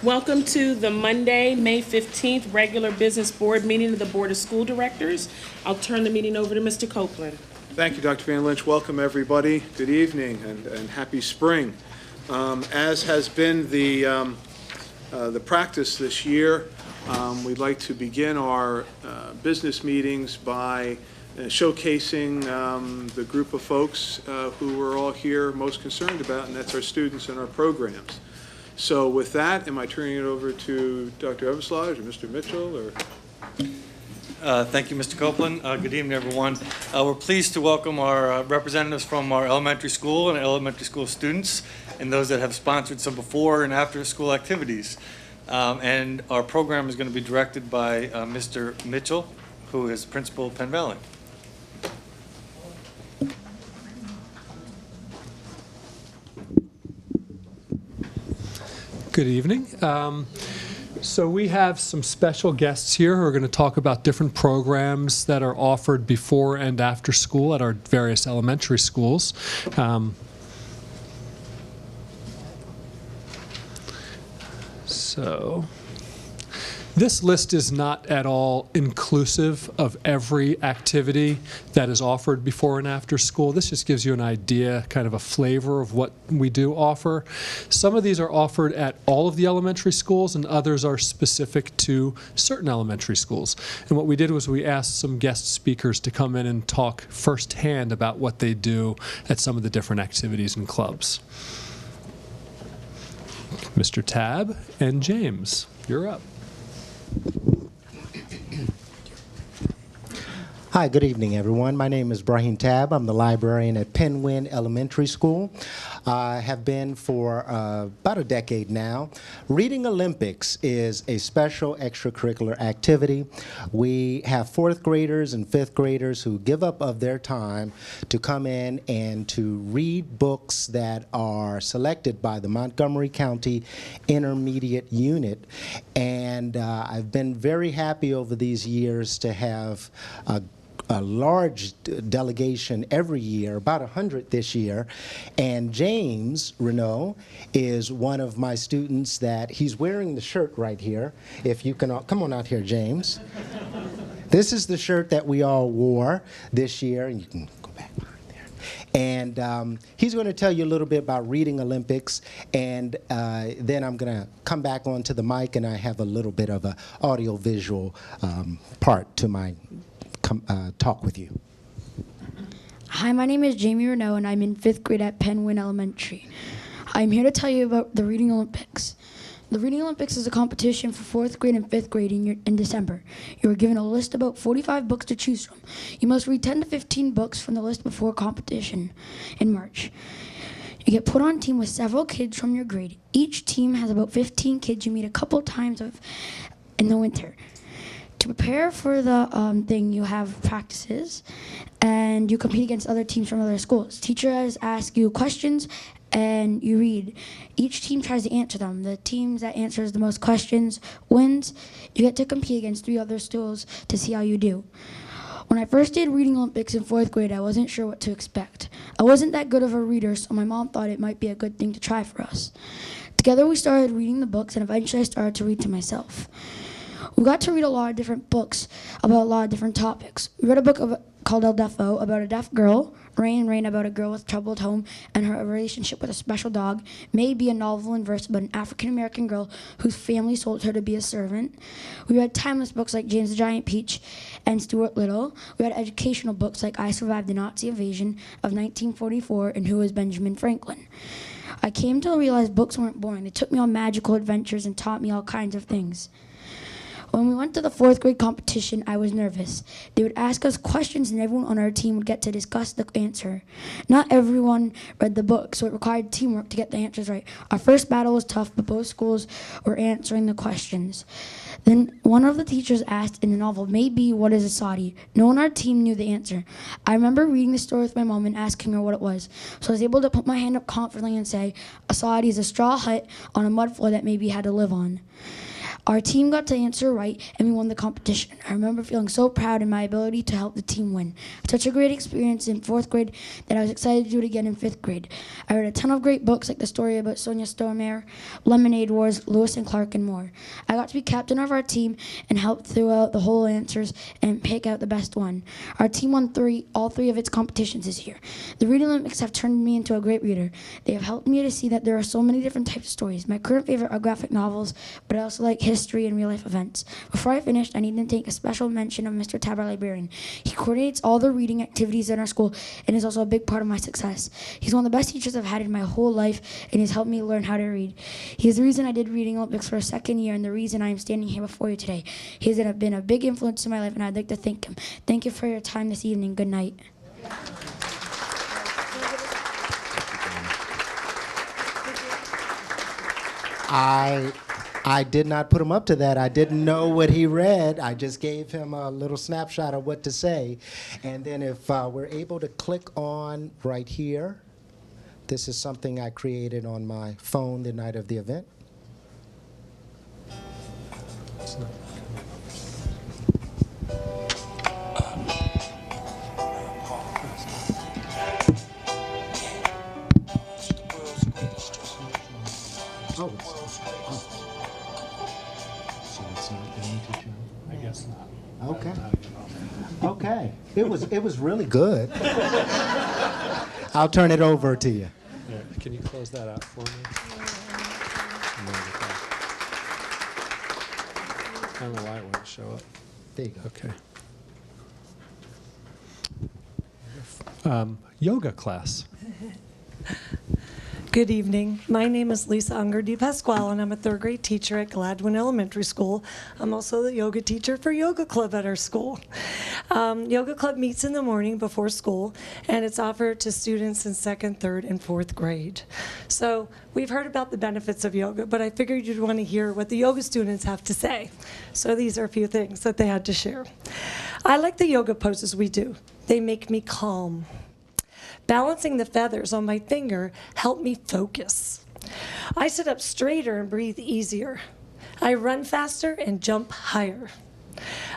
Welcome to the Monday, May 15th, regular business board meeting of the Board of School Directors. I'll turn the meeting over to Mr. Copeland. Thank you, Dr. Van Lynch. Welcome, everybody. Good evening and happy spring. As has been the practice this year, we'd like to begin our business meetings by showcasing the group of folks who we're all here most concerned about, and that's our students and our programs. So with that, am I turning it over to Dr. Everslage or Mr. Mitchell? Or Thank you, Mr. Copeland. Good evening, everyone. We're pleased to welcome our representatives from our elementary school and elementary school students and those that have sponsored some before and after school activities. And our program is going to be directed by Mr. Mitchell, who is principal of Penn Valley. Good evening. So we have some special guests here who are going to talk about different programs that are offered before and after school at our various elementary schools. This list is not at all inclusive of every activity that is offered before and after school. This just gives you an idea, kind of a flavor of what we do offer. Some of these are offered at all of the elementary schools, and others are specific to certain elementary schools. And what we did was we asked some guest speakers to come in and talk firsthand about what they do at some of the different activities and clubs. Mr. Tab and James, you're up. Hi, good evening, everyone. My name is Brahim Tab. I'm the librarian at Penn Elementary School. I have been for about a decade now. Reading Olympics is a special extracurricular activity. We have fourth graders and fifth graders who give up of their time to come in and to read books that are selected by the Montgomery County Intermediate Unit. And I've been very happy over these years to have a large delegation every year, about 100 this year. And James Renault is one of my students that he's wearing the shirt right here. If you can, come on out here, James. This is the shirt that we all wore this year, and you can go back there. And he's going to tell you a little bit about Reading Olympics, and then I'm going to come back onto the mic, and I have a little bit of an audio-visual part to my talk with you. Hi, my name is Jamie Renault, and I'm in 5th grade at Penn Elementary. I'm here to tell you about the Reading Olympics. The Reading Olympics is a competition for 4th grade and 5th grade in December. You are given a list of about 45 books to choose from. You must read 10 to 15 books from the list before competition in March. You get put on a team with several kids from your grade. Each team has about 15 kids you meet a couple times in the winter. To prepare for the thing, you have practices, and you compete against other teams from other schools. Teachers ask you questions, and you read. Each team tries to answer them. The team that answers the most questions wins. You get to compete against 3 other schools to see how you do. When I first did Reading Olympics in 4th grade, I wasn't sure what to expect. I wasn't that good of a reader, so my mom thought it might be a good thing to try for us. Together we started reading the books, and eventually I started to read to myself. We got to read a lot of different books about a lot of different topics. We read a book called El Deafo about a deaf girl, Rain about a girl with troubled home and her relationship with a special dog, Maybe a novel in verse about an African-American girl whose family sold her to be a servant. We read timeless books like James the Giant Peach and Stuart Little. We read educational books like I Survived the Nazi Invasion of 1944 and Who is Benjamin Franklin. I came to realize books weren't boring. They took me on magical adventures and taught me all kinds of things. When we went to the 4th grade competition, I was nervous. They would ask us questions, and everyone on our team would get to discuss the answer. Not everyone read the book, so it required teamwork to get the answers right. Our first battle was tough, but both schools were answering the questions. Then one of the teachers asked in the novel, Maybe, what is a soddy? No one on our team knew the answer. I remember reading the story with my mom and asking her what it was. So I was able to put my hand up confidently and say, a soddy is a straw hut on a mud floor that Maybe had to live on. Our team got to answer right, and we won the competition. I remember feeling so proud in my ability to help the team win. Such a great experience in 4th grade that I was excited to do it again in 5th grade. I read a ton of great books like the story about Sonia Stormare, Lemonade Wars, Lewis and Clark, and more. I got to be captain of our team and help throughout the whole answers and pick out the best one. Our team won all three of its competitions this year. The Reading Olympics have turned me into a great reader. They have helped me to see that there are so many different types of stories. My current favorite are graphic novels, but I also like history and real life events. Before I finish, I need to take a special mention of Mr. Tab, our librarian. He coordinates all the reading activities in our school and is also a big part of my success. He's one of the best teachers I've had in my whole life, and he's helped me learn how to read. He is the reason I did Reading Olympics for a second year and the reason I am standing here before you today. He has been a big influence in my life, and I'd like to thank him. Thank you for your time this evening. Good night. I did not put him up to that. I didn't know what he read. I just gave him a little snapshot of what to say. And then if we're able to click on right here, this is something I created on my phone the night of the event. Oh, so it's not going to show? I guess not. Okay. Okay. It was really good. I'll turn it over to you. Yeah, can you close that out for me? I don't know why it wouldn't show up. There you go. Okay. Yoga class. Good evening. My name is Lisa Unger de Pasquale, and I'm a 3rd grade teacher at Gladwin Elementary School. I'm also the yoga teacher for Yoga Club at our school. Yoga Club meets in the morning before school, and it's offered to students in 2nd, 3rd, and 4th grade. So we've heard about the benefits of yoga, but I figured you'd want to hear what the yoga students have to say. So these are a few things that they had to share. I like the yoga poses we do. They make me calm. Balancing the feathers on my finger helped me focus. I sit up straighter and breathe easier. I run faster and jump higher.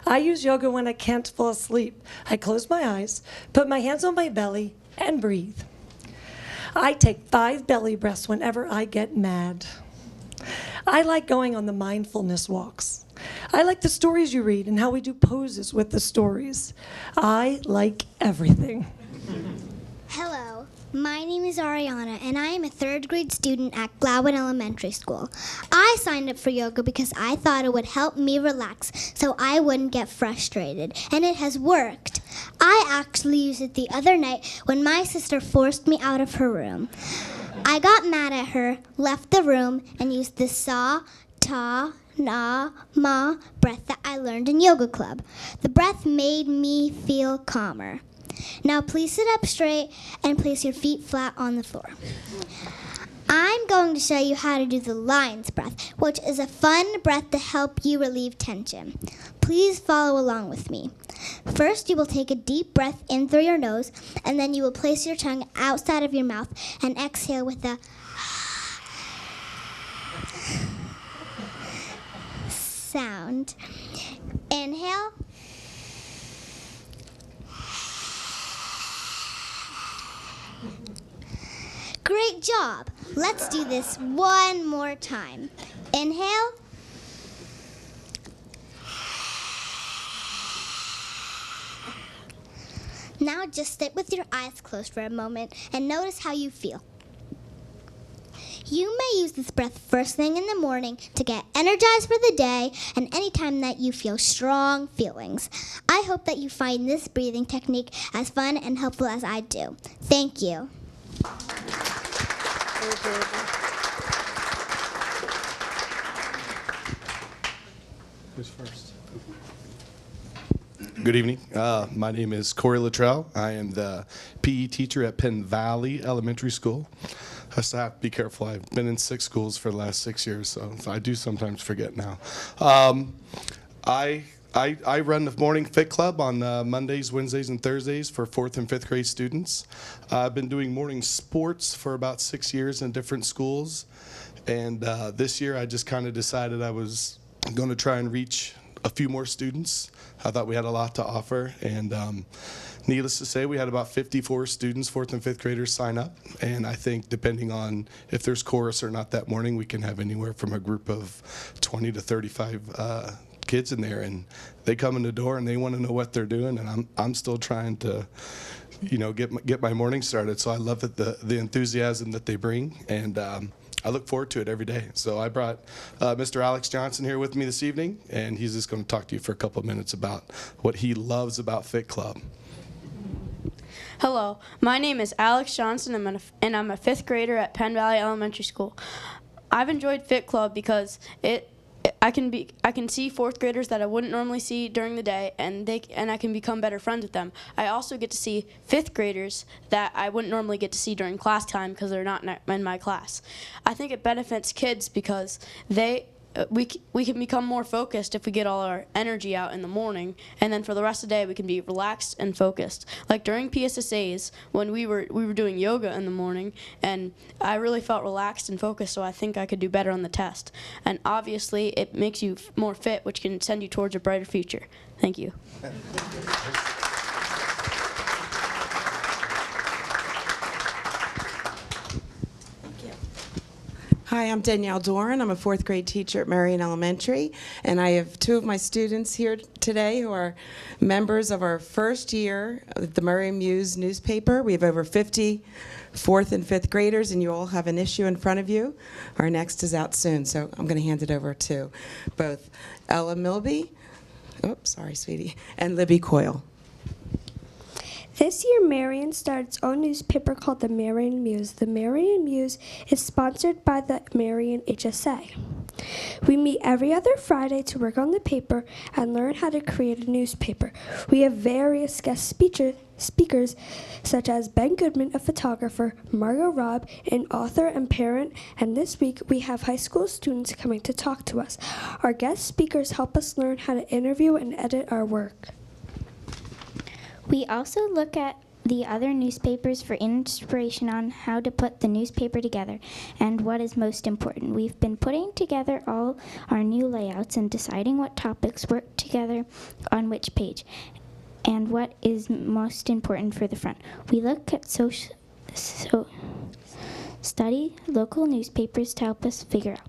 I use yoga when I can't fall asleep. I close my eyes, put my hands on my belly, and breathe. I take 5 belly breaths whenever I get mad. I like going on the mindfulness walks. I like the stories you read and how we do poses with the stories. I like everything. Hello, my name is Ariana, and I am a 3rd grade student at Gladwin Elementary School. I signed up for yoga because I thought it would help me relax so I wouldn't get frustrated, and it has worked. I actually used it the other night when my sister forced me out of her room. I got mad at her, left the room, and used the sa, ta, na, ma breath that I learned in Yoga Club. The breath made me feel calmer. Now please sit up straight and place your feet flat on the floor. I'm going to show you how to do the lion's breath, which is a fun breath to help you relieve tension. Please follow along with me. First, you will take a deep breath in through your nose, and then you will place your tongue outside of your mouth and exhale with a sound. Inhale. Great job. Let's do this one more time. Inhale. Now just sit with your eyes closed for a moment and notice how you feel. You may use this breath first thing in the morning to get energized for the day and anytime that you feel strong feelings. I hope that you find this breathing technique as fun and helpful as I do. Thank you. Who's first? Good evening. My name is Corey Luttrell. I am the PE teacher at Penn Valley Elementary School. I still have to be careful. I've been in 6 schools for the last 6 years, so I do sometimes forget now. I run the Morning Fit Club on Mondays, Wednesdays, and Thursdays for 4th and 5th grade students. I've been doing morning sports for about 6 years in different schools, and this year I just kind of decided I was I'm going to try and reach a few more students. I thought we had a lot to offer, and needless to say, we had about 54 students, 4th and 5th graders, sign up. And I think depending on if there's chorus or not that morning, we can have anywhere from a group of 20 to 35 kids in there. And they come in the door and they want to know what they're doing, and I'm still trying to, you know, get my morning started. So I love the enthusiasm that they bring, and I look forward to it every day. So I brought Mr. Alex Johnson here with me this evening, and he's just going to talk to you for a couple of minutes about what he loves about Fit Club. Hello, my name is Alex Johnson, and I'm a 5th grader at Penn Valley Elementary School. I've enjoyed Fit Club because I can see 4th graders that I wouldn't normally see during the day, and I can become better friends with them. I also get to see 5th graders that I wouldn't normally get to see during class time because they're not in my class. I think it benefits kids because we can become more focused if we get all our energy out in the morning, and then for the rest of the day we can be relaxed and focused. Like during PSSAs, when we were doing yoga in the morning, and I really felt relaxed and focused, so I think I could do better on the test. And obviously it makes you more fit, which can send you towards a brighter future. Thank you. Hi, I'm Danielle Doran. I'm a 4th grade teacher at Marion Elementary, and I have 2 of my students here today who are members of our first year of the Murray Muse newspaper. We have over 50 4th and 5th graders, and you all have an issue in front of you. Our next is out soon, so I'm going to hand it over to both Lmsb, sorry, sweetie, and Libby Coyle. This year, Marion started its own newspaper called the Marion Muse. The Marion Muse is sponsored by the Marion HSA. We meet every other Friday to work on the paper and learn how to create a newspaper. We have various guest speakers such as Ben Goodman, a photographer, Margot Robb, an author and parent, and this week we have high school students coming to talk to us. Our guest speakers help us learn how to interview and edit our work. We also look at the other newspapers for inspiration on how to put the newspaper together and what is most important. We've been putting together all our new layouts and deciding what topics work together on which page and what is most important for the front. We look at study local newspapers to help us figure out.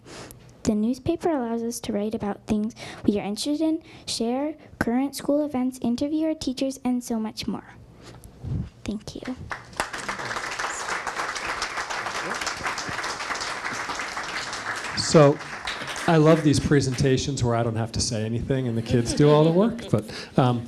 The newspaper allows us to write about things we are interested in, share current school events, interview our teachers, and so much more. Thank you. So I love these presentations where I don't have to say anything and the kids do all the work. But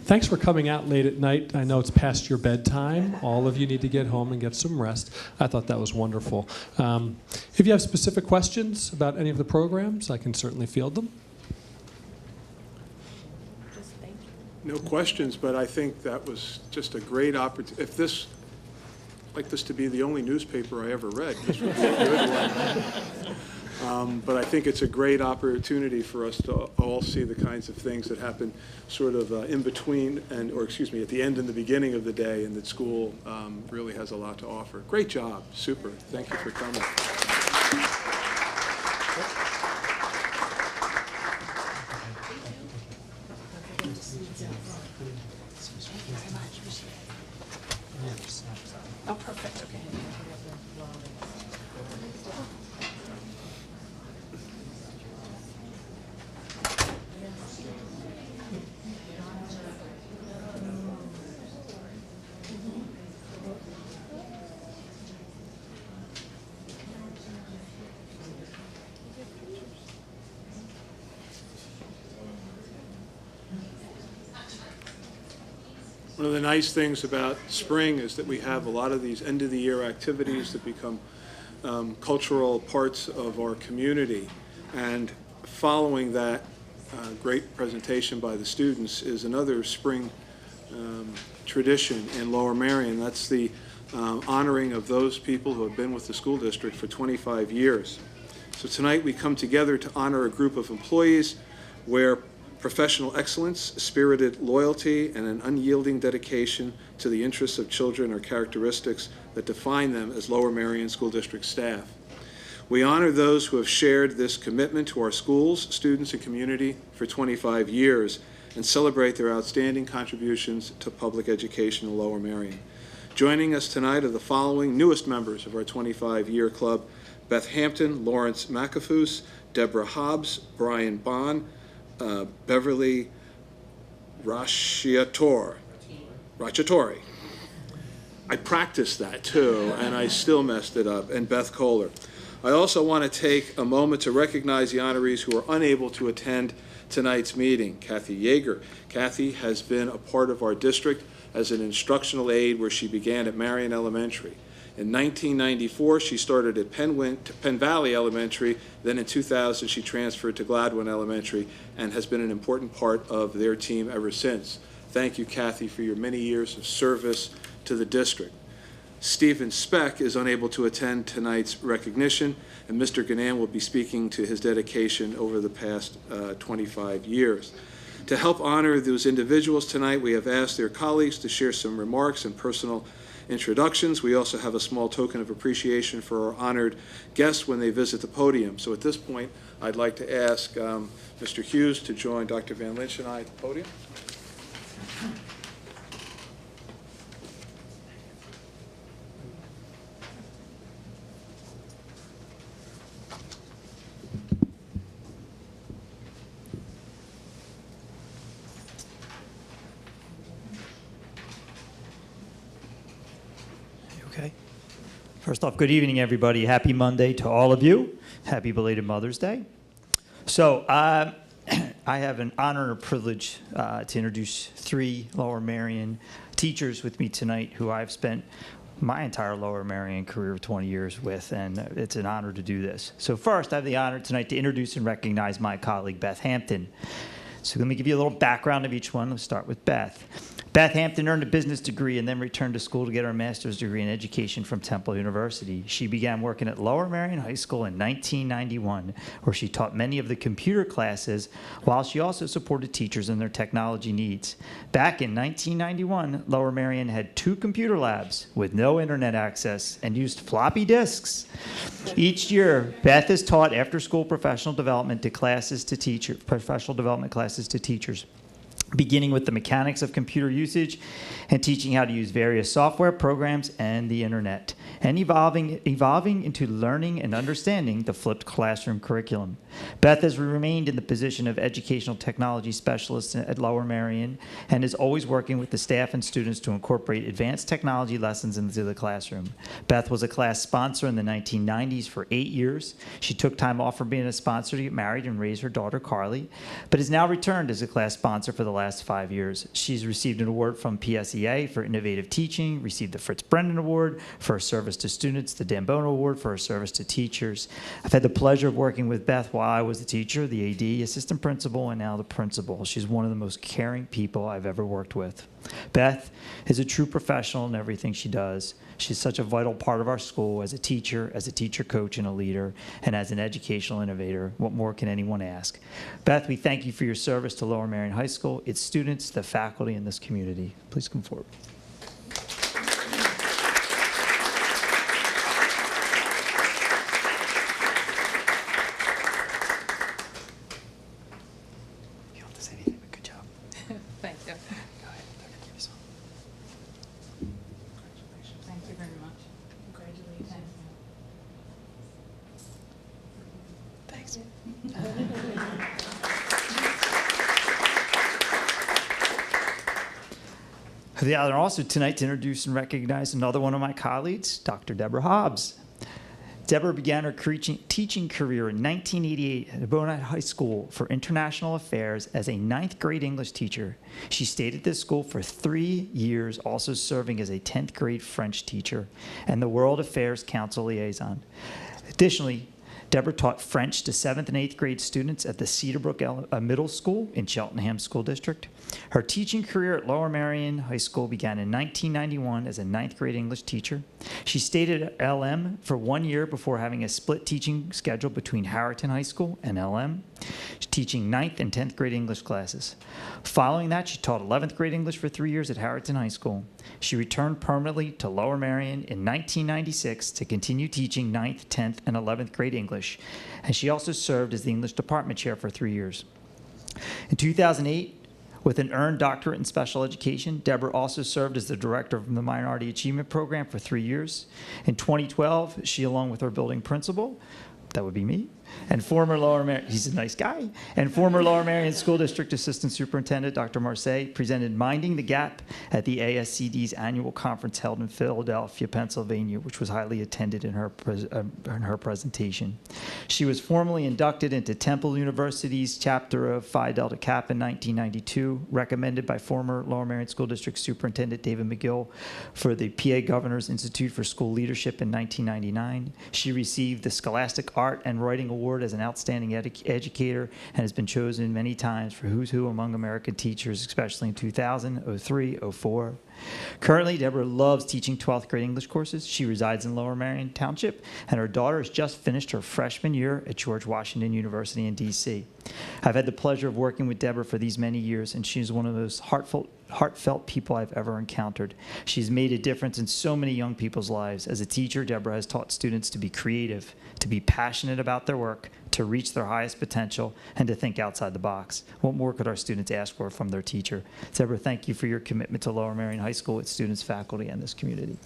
thanks for coming out late at night. I know it's past your bedtime. All of you need to get home and get some rest. I thought that was wonderful. If you have specific questions about any of the programs, I can certainly field them. No questions, but I think that was just a great opportunity. If this, I'd like this to be the only newspaper I ever read, this would be a good one. But I think it's a great opportunity for us to all see the kinds of things that happen sort of in between, or excuse me, at the end and the beginning of the day, and that school really has a lot to offer. Great job. Super. Thank you for coming. Oh, perfect, okay. One of the nice things about spring is that we have a lot of these end-of-the-year activities that become cultural parts of our community. And following that great presentation by the students is another spring tradition in Lower Marion. That's the honoring of those people who have been with the school district for 25 years. So tonight we come together to honor a group of employees where professional excellence, spirited loyalty, and an unyielding dedication to the interests of children are characteristics that define them as Lower Marion School District staff. We honor those who have shared this commitment to our schools, students, and community for 25 years and celebrate their outstanding contributions to public education in Lower Merion. Joining us tonight are the following newest members of our 25-year club: Beth Hampton, Lawrence McAfoose, Deborah Hobbs, Brian Bond, Beverly Rasciatore. I practiced that too, and I still messed it up, and Beth Kohler. I also want to take a moment to recognize the honorees who are unable to attend tonight's meeting. Kathy Yeager. Kathy has been a part of our district as an instructional aide where she began at Marion Elementary. In 1994, she started at Penn Valley Elementary. Then in 2000, she transferred to Gladwin Elementary and has been an important part of their team ever since. Thank you, Kathy, for your many years of service to the district. Stephen Speck is unable to attend tonight's recognition, and Mr. Ganan will be speaking to his dedication over the past 25 years. To help honor those individuals tonight, we have asked their colleagues to share some remarks and personal introductions. We also have a small token of appreciation for our honored guests when they visit the podium. So at this point, I'd like to ask Mr. Hughes to join Dr. Van Lynch and I at the podium. Okay. First off, good evening, everybody. Happy Monday to all of you. Happy belated Mother's Day. So I have an honor and a privilege to introduce three Lower Merion teachers with me tonight who I've spent my entire Lower Merion career of 20 years with, and it's an honor to do this. So first, I have the honor tonight to introduce and recognize my colleague, Beth Hampton. So let me give you a little background of each one. Let's start with Beth. Beth Hampton earned a business degree and then returned to school to get her master's degree in education from Temple University. She began working at Lower Merion High School in 1991, where she taught many of the computer classes, while she also supported teachers in their technology needs. Back in 1991, Lower Merion had 2 computer labs with no internet access and used floppy disks. Each year, Beth has taught after-school professional development classes to teachers, beginning with the mechanics of computer usage and teaching how to use various software programs and the internet, and evolving into learning and understanding the flipped classroom curriculum. Beth has remained in the position of educational technology specialist at Lower Merion and is always working with the staff and students to incorporate advanced technology lessons into the classroom. Beth was a class sponsor in the 1990s for 8 years. She took time off from being a sponsor to get married and raise her daughter Carly, but has now returned as a class sponsor for the last 5 years. She's received an award from PSEA for innovative teaching, received the Fritz Brennan Award for her service to students, the Dambono Award for her service to teachers. I've had the pleasure of working with Beth while I was the teacher, the AD, assistant principal, and now the principal. She's one of the most caring people I've ever worked with. Beth is a true professional in everything she does. She's such a vital part of our school as a teacher coach, and a leader, and as an educational innovator. What more can anyone ask? Beth, we thank you for your service to Lower Merion High School, its students, the faculty, and this community. Please come forward. Thank you. Thank you very much. Congratulations. Thanks. I have the honor also tonight to introduce and recognize another one of my colleagues, Dr. Deborah Hobbs. Deborah began her teaching career in 1988 at Bonite High School for International Affairs as a 9th grade English teacher. She stayed at this school for 3 years, also serving as a 10th grade French teacher and the World Affairs Council liaison. Additionally, Deborah taught French to 7th and 8th grade students at the Cedarbrook Middle School in Cheltenham School District. Her teaching career at Lower Merion High School began in 1991 as a 9th grade English teacher. She stayed at LM for 1 year before having a split teaching schedule between Harriton High School and LM, teaching 9th and 10th grade English classes. Following that, she taught 11th grade English for 3 years at Harriton High School. She returned permanently to Lower Merion in 1996 to continue teaching 9th, 10th, and 11th grade English, and she also served as the English department chair for 3 years. In 2008, with an earned doctorate in special education, Deborah also served as the director of the Minority Achievement Program for 3 years. In 2012, she, along with her building principal, that would be me, and former Lower Merion, he's a nice guy, and former Lower Merion School District Assistant Superintendent Dr. Marseille presented Minding the Gap at the ASCD's annual conference held in Philadelphia, Pennsylvania, which was highly attended in her presentation. She was formally inducted into Temple University's chapter of Phi Delta Kappa in 1992, recommended by former Lower Merion School District Superintendent David McGill for the PA Governor's Institute for School Leadership in 1999. She received the Scholastic Art and Writing Award as an outstanding educator and has been chosen many times for Who's Who Among American Teachers, especially in 2000, 03, 04. Currently, Deborah loves teaching 12th grade English courses. She resides in Lower Merion Township, and her daughter has just finished her freshman year at George Washington University in D.C. I've had the pleasure of working with Deborah for these many years, and she's one of those heartfelt people I've ever encountered. She's made a difference in so many young people's lives. As a teacher, Deborah has taught students to be creative, to be passionate about their work, to reach their highest potential, and to think outside the box. What more could our students ask for from their teacher? Deborah, thank you for your commitment to Lower Merion High School, its students, faculty, and this community.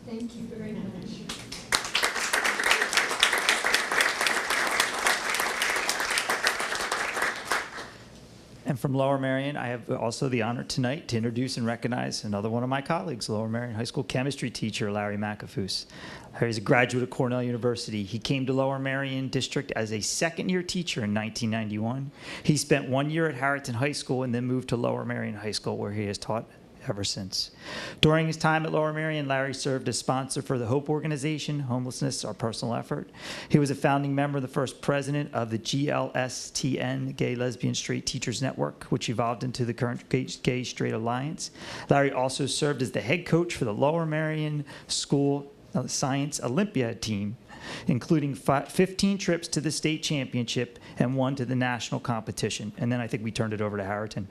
Thank you very much. And from Lower Merion, I have also the honor tonight to introduce and recognize another one of my colleagues, Lower Merion High School chemistry teacher, Larry McAfoose. Larry's a graduate of Cornell University. He came to Lower Merion District as a second-year teacher in 1991. He spent 1 year at Harriton High School and then moved to Lower Merion High School, where he has taught ever since. During his time at Lower Merion, Larry served as sponsor for the Hope Organization, Homelessness, Our Personal Effort. He was a founding member and the first president of the GLSTN, Gay, Lesbian, Straight Teachers Network, which evolved into the current Gay Straight Alliance. Larry also served as the head coach for the Lower Merion School Science Olympiad team, including 15 trips to the state championship and 1 to the national competition. And then I think we turned it over to Harriton.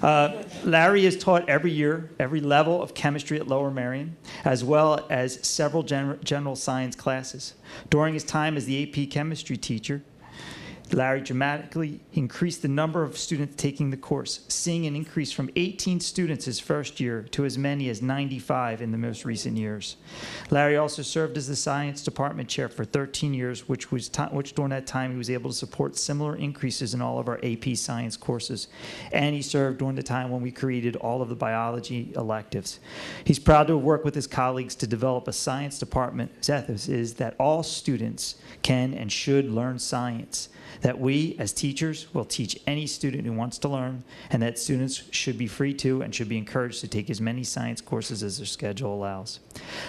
Larry has taught every year, every level of chemistry at Lower Merion, as well as several general science classes. During his time as the AP chemistry teacher, Larry dramatically increased the number of students taking the course, seeing an increase from 18 students his first year to as many as 95 in the most recent years. Larry also served as the science department chair for 13 years, which during that time he was able to support similar increases in all of our AP science courses. And he served during the time when we created all of the biology electives. He's proud to have worked with his colleagues to develop a science department whose ethos is that all students can and should learn science, that we, as teachers, will teach any student who wants to learn, and that students should be free to and should be encouraged to take as many science courses as their schedule allows.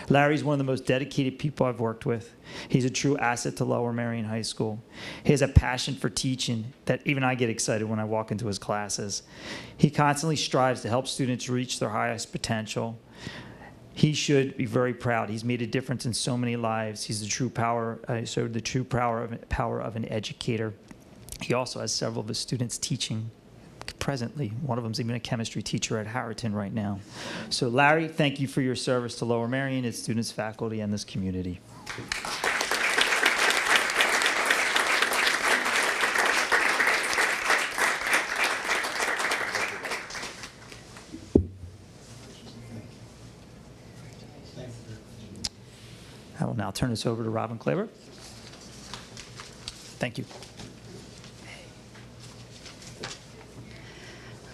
Larry's one of the most dedicated people I've worked with. He's a true asset to Lower Merion High School. He has a passion for teaching that even I get excited when I walk into his classes. He constantly strives to help students reach their highest potential. He should be very proud. He's made a difference in so many lives. He's the true power, power of an educator. He also has several of his students teaching presently. One of them is even a chemistry teacher at Harriton right now. So Larry, thank you for your service to Lower Merion, its students, faculty, and this community. I will now turn this over to Robin Klaver. Thank you.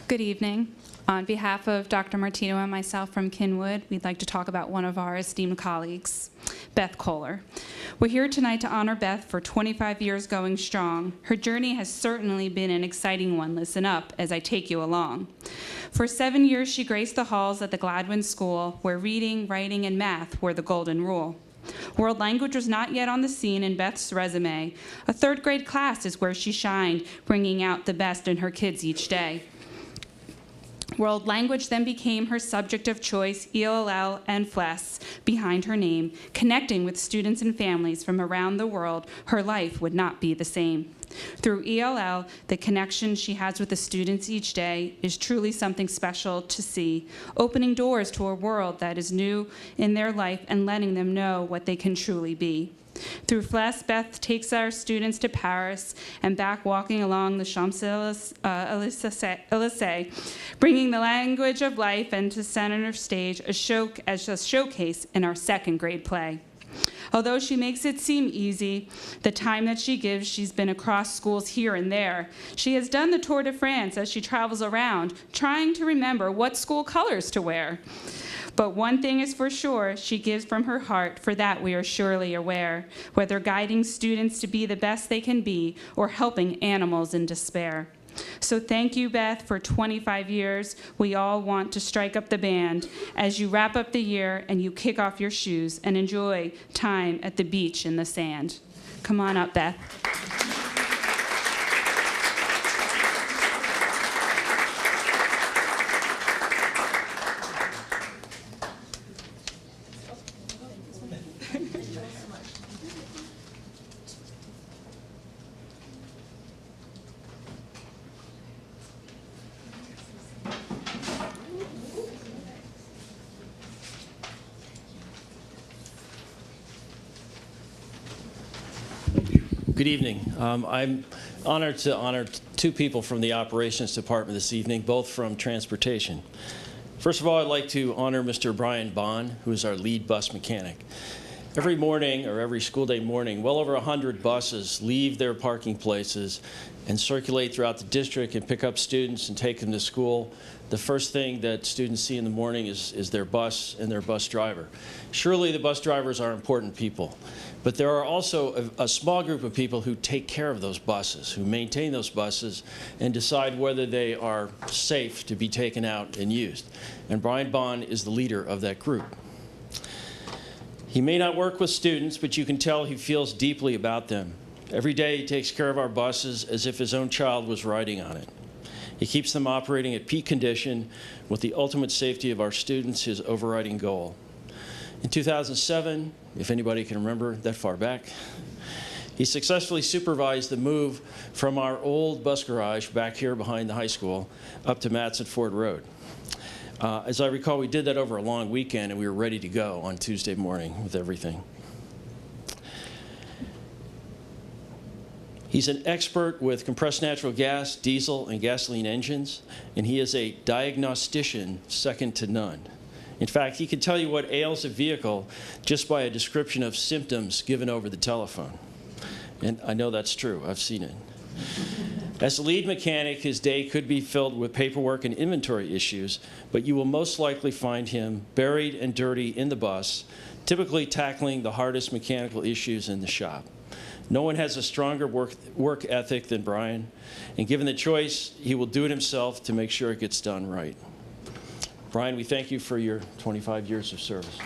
Good evening. On behalf of Dr. Martino and myself from Kinwood, we'd like to talk about one of our esteemed colleagues, Beth Kohler. We're here tonight to honor Beth for 25 years going strong. Her journey has certainly been an exciting one. Listen up as I take you along. For 7 years, she graced the halls at the Gladwin School, where reading, writing, and math were the golden rule. World language was not yet on the scene in Beth's resume. A third grade class is where she shined, bringing out the best in her kids each day. World language then became her subject of choice, ELL and FLES behind her name. Connecting with students and families from around the world, her life would not be the same. Through ELL, the connection she has with the students each day is truly something special to see, opening doors to a world that is new in their life and letting them know what they can truly be. Through FLES, Beth takes our students to Paris and back walking along the Champs-Élysées, bringing the language of life into center stage as a showcase in our second grade play. Although she makes it seem easy, the time that she gives, she's been across schools here and there. She has done the Tour de France as she travels around, trying to remember what school colors to wear. But one thing is for sure, she gives from her heart, for that we are surely aware, whether guiding students to be the best they can be or helping animals in despair. So thank you, Beth, for 25 years. We all want to strike up the band as you wrap up the year and you kick off your shoes and enjoy time at the beach in the sand. Come on up, Beth. Good evening. I'm honored to honor two people from the Operations Department this evening, both from Transportation. First of all, I'd like to honor Mr. Brian Bond, who is our lead bus mechanic. Every morning, or every school day morning, well over 100 buses leave their parking places and circulate throughout the district and pick up students and take them to school. The first thing that students see in the morning is their bus and their bus driver. Surely the bus drivers are important people, but there are also a small group of people who take care of those buses, who maintain those buses and decide whether they are safe to be taken out and used. And Brian Bond is the leader of that group. He may not work with students, but you can tell he feels deeply about them. Every day he takes care of our buses as if his own child was riding on it. He keeps them operating at peak condition with the ultimate safety of our students his overriding goal. In 2007, if anybody can remember that far back, he successfully supervised the move from our old bus garage back here behind the high school up to Matson Ford Road. As I recall, we did that over a long weekend and we were ready to go on Tuesday morning with everything. He's an expert with compressed natural gas, diesel, and gasoline engines, and he is a diagnostician second to none. In fact, he can tell you what ails a vehicle just by a description of symptoms given over the telephone. And I know that's true. I've seen it. As a lead mechanic, his day could be filled with paperwork and inventory issues, but you will most likely find him buried and dirty in the bus, typically tackling the hardest mechanical issues in the shop. No one has a stronger work ethic than Brian, and given the choice, he will do it himself to make sure it gets done right. Brian, we thank you for your 25 years of service.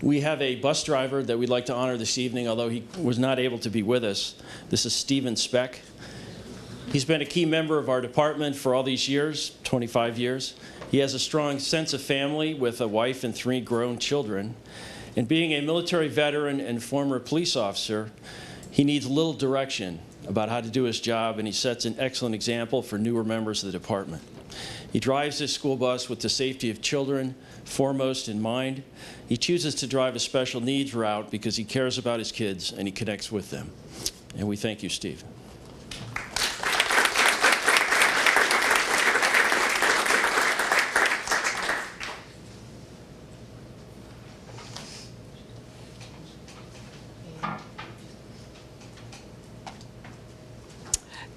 We have a bus driver that we'd like to honor this evening, although he was not able to be with us. This is Stephen Speck. He's been a key member of our department for all these years, 25 years. He has a strong sense of family with a wife and 3 grown children. And being a military veteran and former police officer, he needs little direction about how to do his job, and he sets an excellent example for newer members of the department. He drives his school bus with the safety of children foremost in mind. He chooses to drive a special needs route because he cares about his kids and he connects with them. And we thank you, Steve.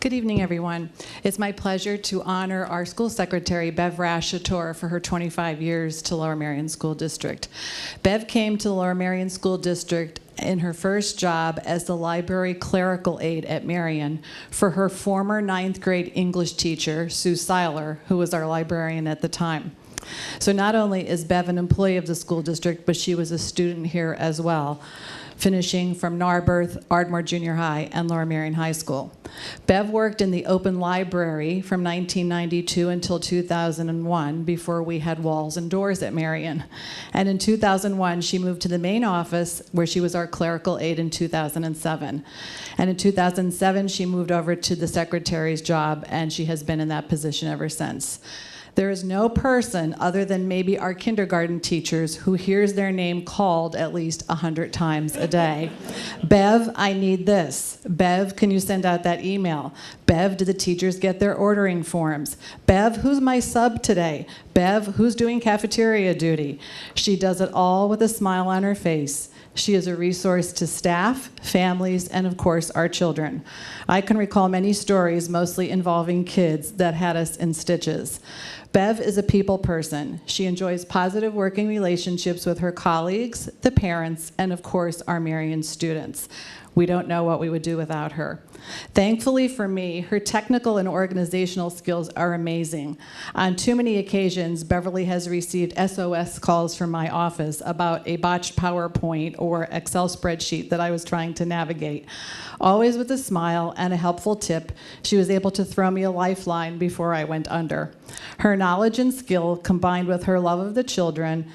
Good evening, everyone. It's my pleasure to honor our school secretary, Bev Rashator, for her 25 years to Lower Merion School District. Bev came to the Lower Merion School District in her first job as the library clerical aide at Merion for her former 9th grade English teacher, Sue Seiler, who was our librarian at the time. So not only is Bev an employee of the school district, but she was a student here as well, finishing from Narberth, Ardmore Junior High, and Lower Merion High School. Bev worked in the open library from 1992 until 2001, before we had walls and doors at Merion. And in 2001, she moved to the main office, where she was our clerical aide in 2007. And in 2007, she moved over to the secretary's job, and she has been in that position ever since. There is no person, other than maybe our kindergarten teachers, who hears their name called at least 100 times a day. Bev, I need this. Bev, can you send out that email? Bev, did the teachers get their ordering forms? Bev, who's my sub today? Bev, who's doing cafeteria duty? She does it all with a smile on her face. She is a resource to staff, families, and of course, our children. I can recall many stories, mostly involving kids, that had us in stitches. Bev is a people person. She enjoys positive working relationships with her colleagues, the parents, and of course, our Merion students. We don't know what we would do without her. Thankfully for me, her technical and organizational skills are amazing. On too many occasions, Beverly has received SOS calls from my office about a botched PowerPoint or Excel spreadsheet that I was trying to navigate. Always with a smile and a helpful tip, she was able to throw me a lifeline before I went under. Her knowledge and skill, combined with her love of the children,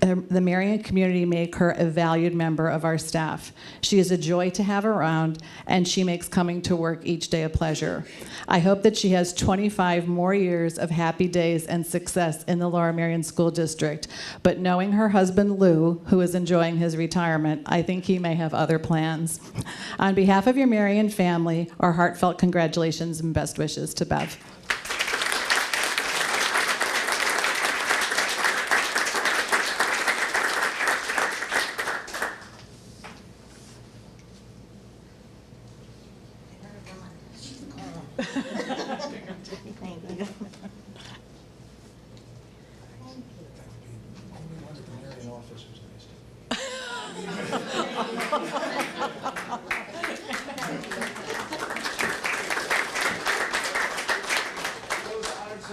the Merion community make her a valued member of our staff. She is a joy to have around, and she makes coming to work each day a pleasure. I hope that she has 25 more years of happy days and success in the Lower Merion School District. But knowing her husband, Lou, who is enjoying his retirement, I think he may have other plans. On behalf of your Merion family, our heartfelt congratulations and best wishes to Bev.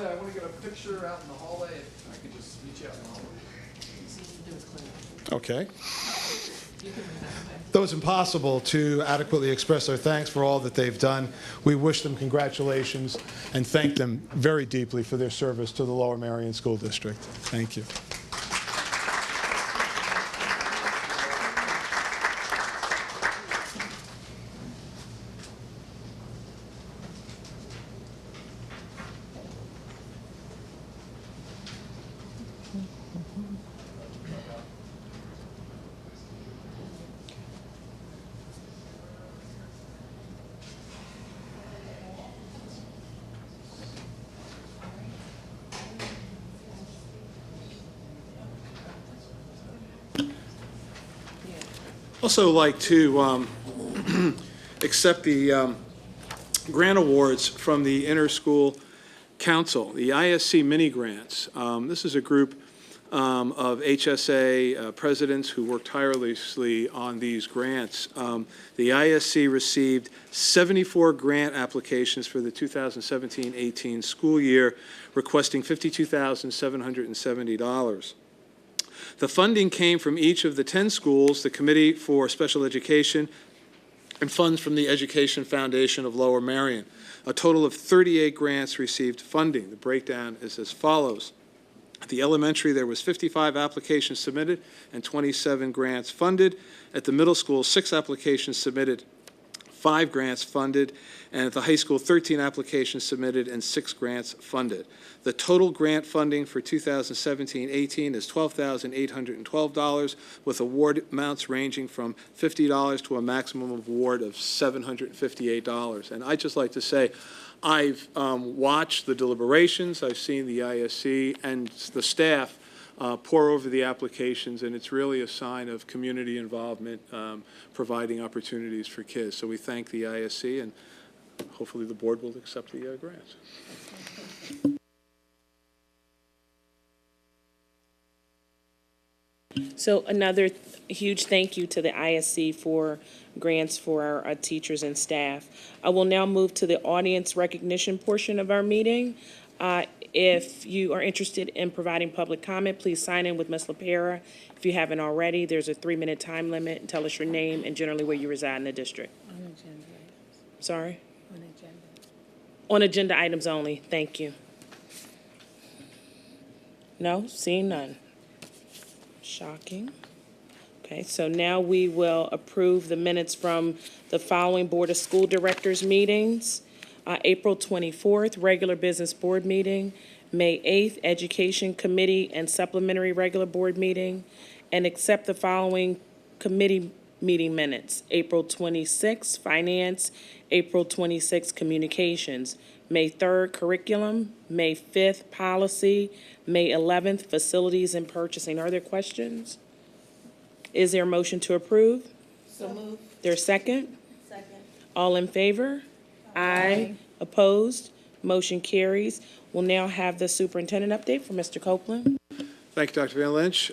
I want to get a picture out in the hallway. I can just meet you out in the hallway. Okay. Though it's impossible to adequately express our thanks for all that they've done, we wish them congratulations and thank them very deeply for their service to the Lower Merion School District. Thank you. Also like to accept the grant awards from the Inter-School Council, the ISC mini grants. This is a group of HSA presidents who worked tirelessly on these grants. The ISC received 74 grant applications for the 2017-18 school year, requesting $52,770. The funding came from each of the 10 schools, the Committee for Special Education, and funds from the Education Foundation of Lower Merion. A total of 38 grants received funding. The breakdown is as follows. At the elementary, there was 55 applications submitted and 27 grants funded. At the middle school, 6 applications submitted, 5 grants funded, and at the high school, 13 applications submitted and 6 grants funded. The total grant funding for 2017-18 is $12,812, with award amounts ranging from $50 to a maximum award of $758. And I'd just like to say, I've watched the deliberations, I've seen the ISC and the staff pour over the applications, and it's really a sign of community involvement, providing opportunities for kids. So we thank the ISC, and hopefully the board will accept the grants. So another huge thank you to the ISC for grants for our teachers and staff. I will now move to the audience recognition portion of our meeting. If you are interested in providing public comment, please sign in with Ms. LaPera. If you haven't already, there's a 3-minute time limit. Tell us your name and generally where you reside in the district. On agenda items. Sorry? On agenda. On agenda items only. Thank you. No? Seeing none. Shocking. Okay, so now we will approve the minutes from the following Board of School Directors meetings. April 24th, regular business board meeting. May 8th, Education Committee and supplementary regular board meeting. And accept the following committee meeting minutes. April 26th, Finance. April 26th, Communications. May 3rd, Curriculum. May 5th, Policy. May 11th, Facilities and Purchasing. Are there questions? Is there a motion to approve? So moved. There's second? Second. All in favor? Aye. Opposed? Motion carries. We'll now have the superintendent update from Mr. Copeland. Thank you, Dr. Van Lynch.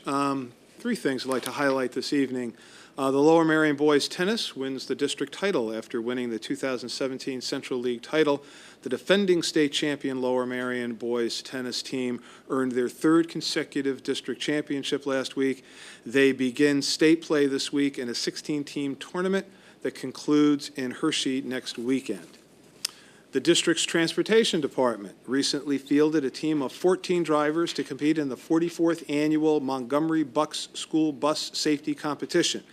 3 things I'd like to highlight this evening. The Lower Merion boys tennis wins the district title after winning the 2017 Central League title. The defending state champion Lower Merion boys tennis team earned their 3rd consecutive district championship last week. They begin state play this week in a 16-team tournament that concludes in Hershey next weekend. The district's transportation department recently fielded a team of 14 drivers to compete in the 44th annual Montgomery Bucks School Bus Safety Competition,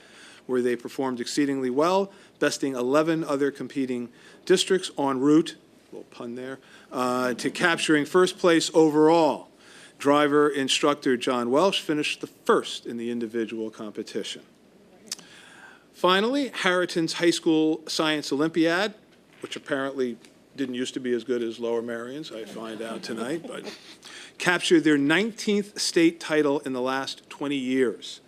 where they performed exceedingly well, besting 11 other competing districts en route, a little pun there, to capturing first place overall. Driver instructor John Welsh finished the first in the individual competition. Finally, Harriton's High School Science Olympiad, which apparently didn't used to be as good as Lower Merion's, I find out tonight, but captured their 19th state title in the last 20 years,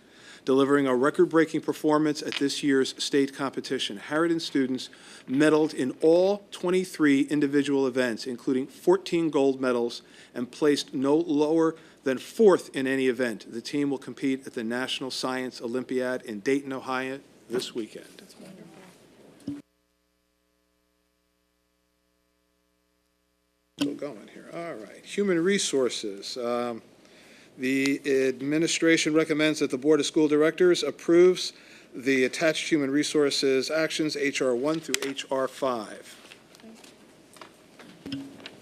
delivering a record-breaking performance at this year's state competition. Harriton students medaled in all 23 individual events, including 14 gold medals, and placed no lower than 4th in any event. The team will compete at the National Science Olympiad in Dayton, Ohio this weekend. Still going here. All right. Human Resources. The administration recommends that the Board of School Directors approves the attached Human Resources actions, HR 1 through HR 5.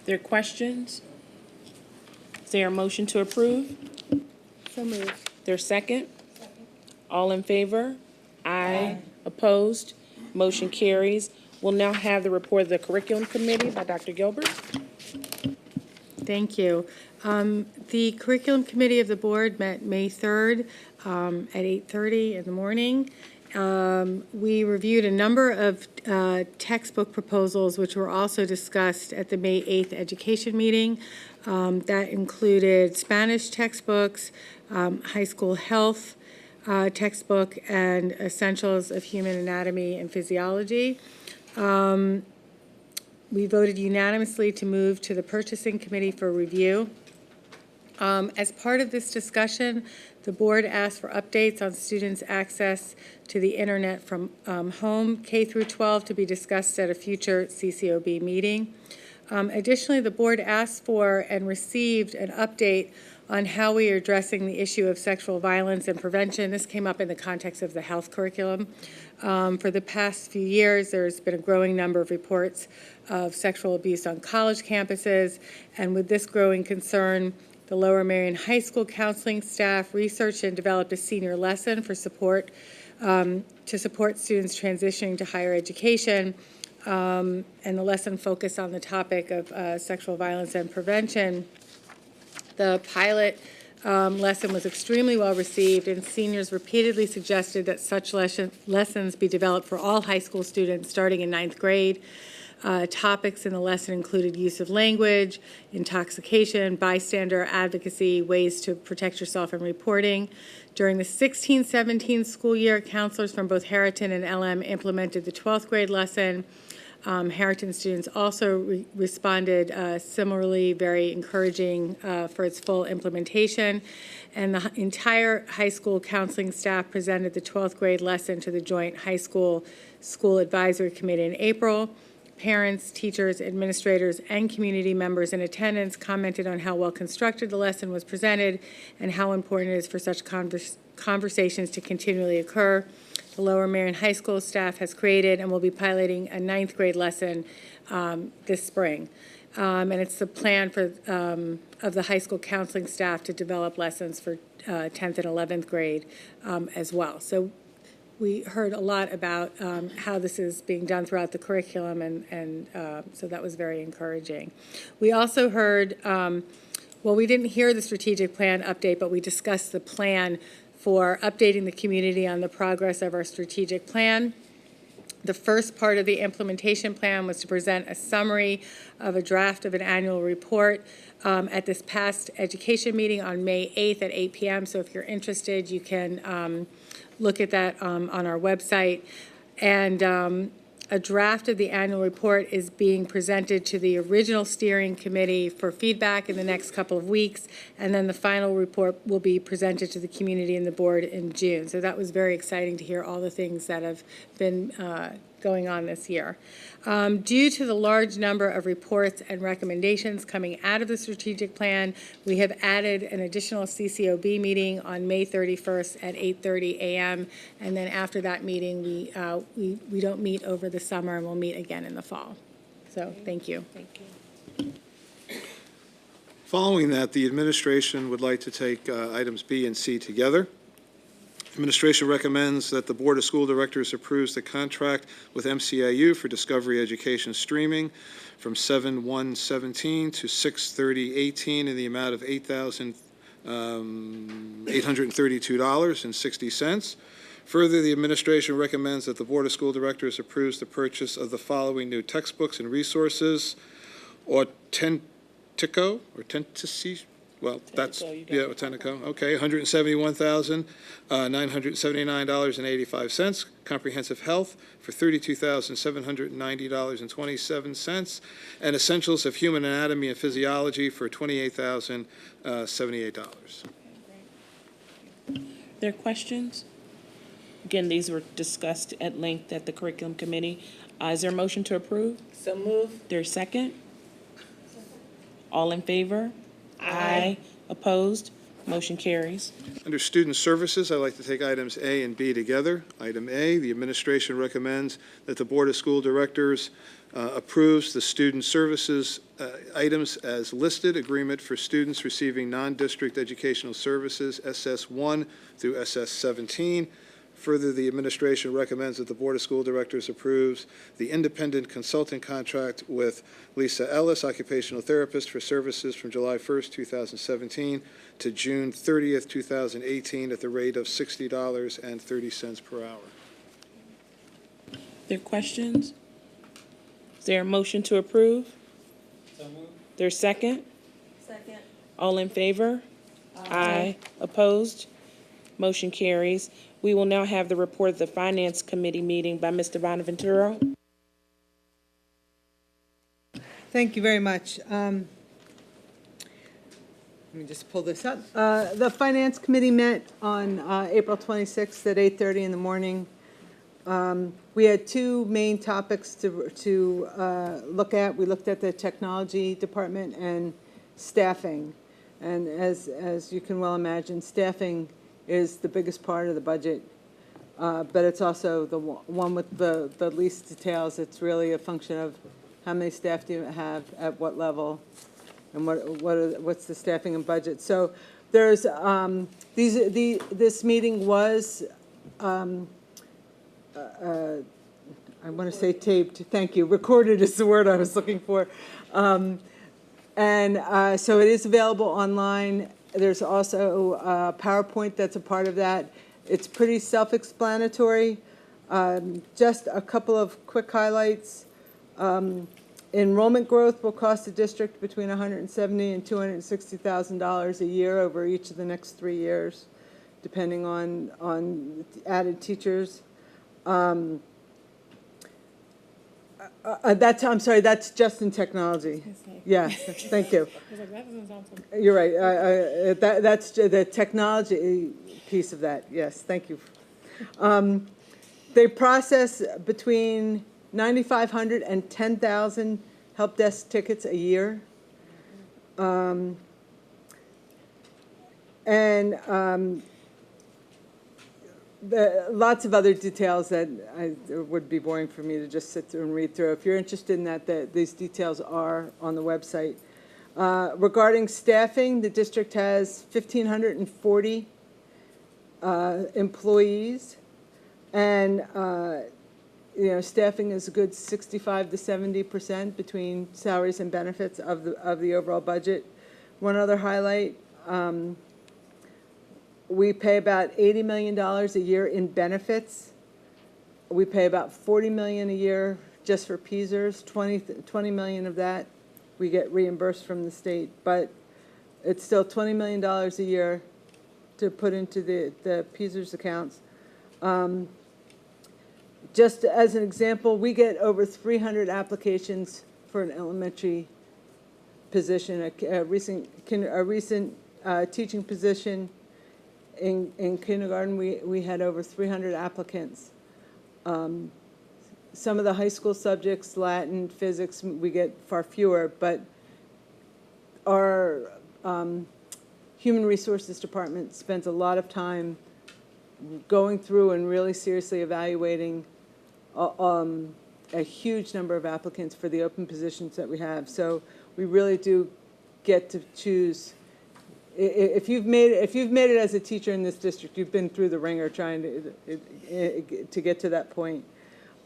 There are questions? Is there a motion to approve? So moved. There's second? All in favor? Aye. Opposed? Motion carries. We'll now have the report of the Curriculum Committee by Dr. Gilbert. Thank you. The Curriculum Committee of the Board met May 3rd at 8:30 in the morning. We reviewed a number of textbook proposals which were also discussed at the May 8th education meeting. That included Spanish textbooks, high school health textbook, and Essentials of Human Anatomy and Physiology. We voted unanimously to move to the Purchasing Committee for review. As part of this discussion, the board asked for updates on students' access to the internet from home, K through 12, to be discussed at a future CCOB meeting. Additionally, the board asked for and received an update on how we are addressing the issue of sexual violence and prevention. This came up in the context of the health curriculum. For the past few years, there's been a growing number of reports of sexual abuse on college campuses, and with this growing concern, the Lower Merion High School counseling staff researched and developed a senior lesson for support to support students transitioning to higher education, and the lesson focused on the topic of sexual violence and prevention. The pilot lesson was extremely well received, and seniors repeatedly suggested that such lessons be developed for all high school students starting in 9th grade. Topics in the lesson included use of language, intoxication, bystander advocacy, ways to protect yourself in reporting. During the 16-17 school year, counselors from both Harriton and LM implemented the 12th grade lesson. Harrington students also responded similarly, very encouraging for its full implementation. And the entire high school counseling staff presented the 12th grade lesson to the Joint High School Advisory Committee in April. Parents, teachers, administrators, and community members in attendance commented on how well constructed the lesson was presented and how important it is for such conversations to continually occur. The Lower Merion High School staff has created and will be piloting a 9th grade lesson this spring. And it's the plan for of the high school counseling staff to develop lessons for 10th and 11th grade as well. So we heard a lot about how this is being done throughout the curriculum, and so that was very encouraging. We also heard, well, we didn't hear the strategic plan update, but we discussed the plan for updating the community on the progress of our strategic plan. The first part of the implementation plan was to present a summary of a draft of an annual report at this past education meeting on May 8th at 8 p.m. So if you're interested, you can look at that on our website. And a draft of the annual report is being presented to the original steering committee for feedback in the next couple of weeks, and then the final report will be presented to the community and the board in June. So that was very exciting to hear all the things that have been going on this year. Due to the large number of reports and recommendations coming out of the strategic plan, we have added an additional CCOB meeting on May 31st at 8:30 a.m. And then after that meeting, we don't meet over the summer, and we'll meet again in the fall. So thank you. Thank you. Following that, the administration would like to take items B and C together. Administration recommends that the Board of School Directors approves the contract with MCIU for Discovery Education streaming from 7/1/17 to 6/30/18 in the amount of $8,832.60. Further, the administration recommends that the Board of School Directors approves the purchase of the following new textbooks and resources: Autentico, or Tentici, well, that's, yeah, Autentico, okay, $171,979.85. Comprehensive Health for $32,790.27. And Essentials of Human Anatomy and Physiology for $28,078. There are questions? Again, these were discussed at length at the curriculum committee. Is there a motion to approve? So moved. There's a second? All in favor? Aye. Opposed? Motion carries. Under Student Services, I'd like to take items A and B together. Item A, the administration recommends that the Board of School Directors approves the Student Services items as listed. Agreement for students receiving non-district educational services, SS1 through SS17. Further, the administration recommends that the Board of School Directors approves the independent consulting contract with Lisa Ellis, occupational therapist, for services from July 1st, 2017 to June 30th, 2018 at the rate of $60.30 per hour. There are questions? Is there a motion to approve? So moved. There's second? Second. All in favor? Aye. Opposed? Motion carries. We will now have the report of the Finance Committee meeting by Mr. Bonaventura. Thank you very much. Let me just pull this up. The Finance Committee met on April 26th at 8:30 in the morning. We had two main topics to look at. We looked at the technology department and staffing. And as you can well imagine, staffing is the biggest part of the budget, but it's also the one with the least details. It's really a function of how many staff do you have at what level, and what's the staffing and budget. So there's this meeting was I want to say taped. Thank you. Recorded is the word I was looking for, so it is available online. There's also a PowerPoint that's a part of that. It's pretty self-explanatory. Just a couple of quick highlights. Enrollment growth will cost the district between $170,000 and $260,000 a year over each of the next 3 years, depending on added teachers. I'm sorry, that's just in technology. Yeah, thank you. You're right. That's the technology piece of that. Yes, thank you. They process between 9,500 and 10,000 help desk tickets a year. Lots of other details that would be boring for me to just sit through and read through. If you're interested in that, these details are on the website. Regarding staffing, the district has 1,540 employees, and staffing is a good 65 to 70% between salaries and benefits of the overall budget. One other highlight. We pay about $80 million a year in benefits. We pay about $40 million a year just for PSERS. 20 million of that we get reimbursed from the state, but it's still $20 million a year to put into the PSERS accounts. Just as an example, we get over 300 applications for an elementary position. A recent teaching position in kindergarten, we had over 300 applicants. Some of the high school subjects, Latin, physics, we get far fewer, but our Human Resources Department spends a lot of time going through and really seriously evaluating a huge number of applicants for the open positions that we have. So we really do get to choose. If you've made it as a teacher in this district, you've been through the ringer trying to get to that point.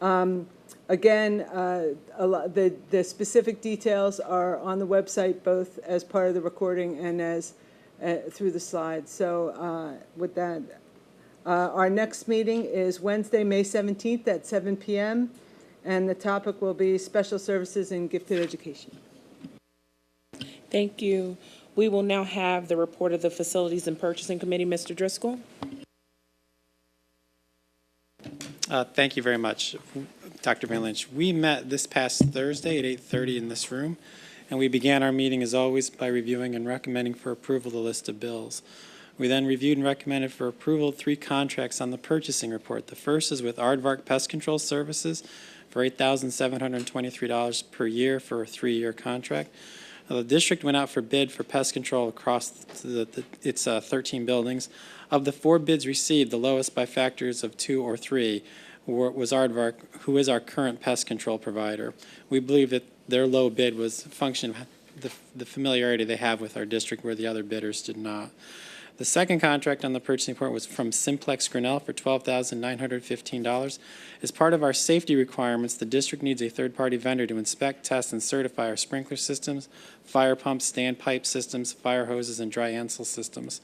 Again, the specific details are on the website, both as part of the recording and as through the slides. So with that, our next meeting is Wednesday, May 17th at 7 p.m. And the topic will be special services in gifted education. Thank you. We will now have the report of the Facilities and Purchasing Committee. Mr. Driscoll. Thank you very much, Dr. Van Lynch. We met this past Thursday at 8:30 in this room, and we began our meeting, as always, by reviewing and recommending for approval the list of bills. We then reviewed and recommended for approval 3 contracts on the purchasing report. The first is with Aardvark Pest Control Services for $8,723 per year for a 3-year contract. The district went out for bid for pest control across its 13 buildings. Of the 4 bids received, the lowest by factors of 2 or 3 was Aardvark, who is our current pest control provider. We believe that their low bid was a function of the familiarity they have with our district, where the other bidders did not. The second contract on the purchasing report was from Simplex Grinnell for $12,915. As part of our safety requirements, the district needs a third-party vendor to inspect, test, and certify our sprinkler systems, fire pumps, standpipe systems, fire hoses, and dry Ansel systems.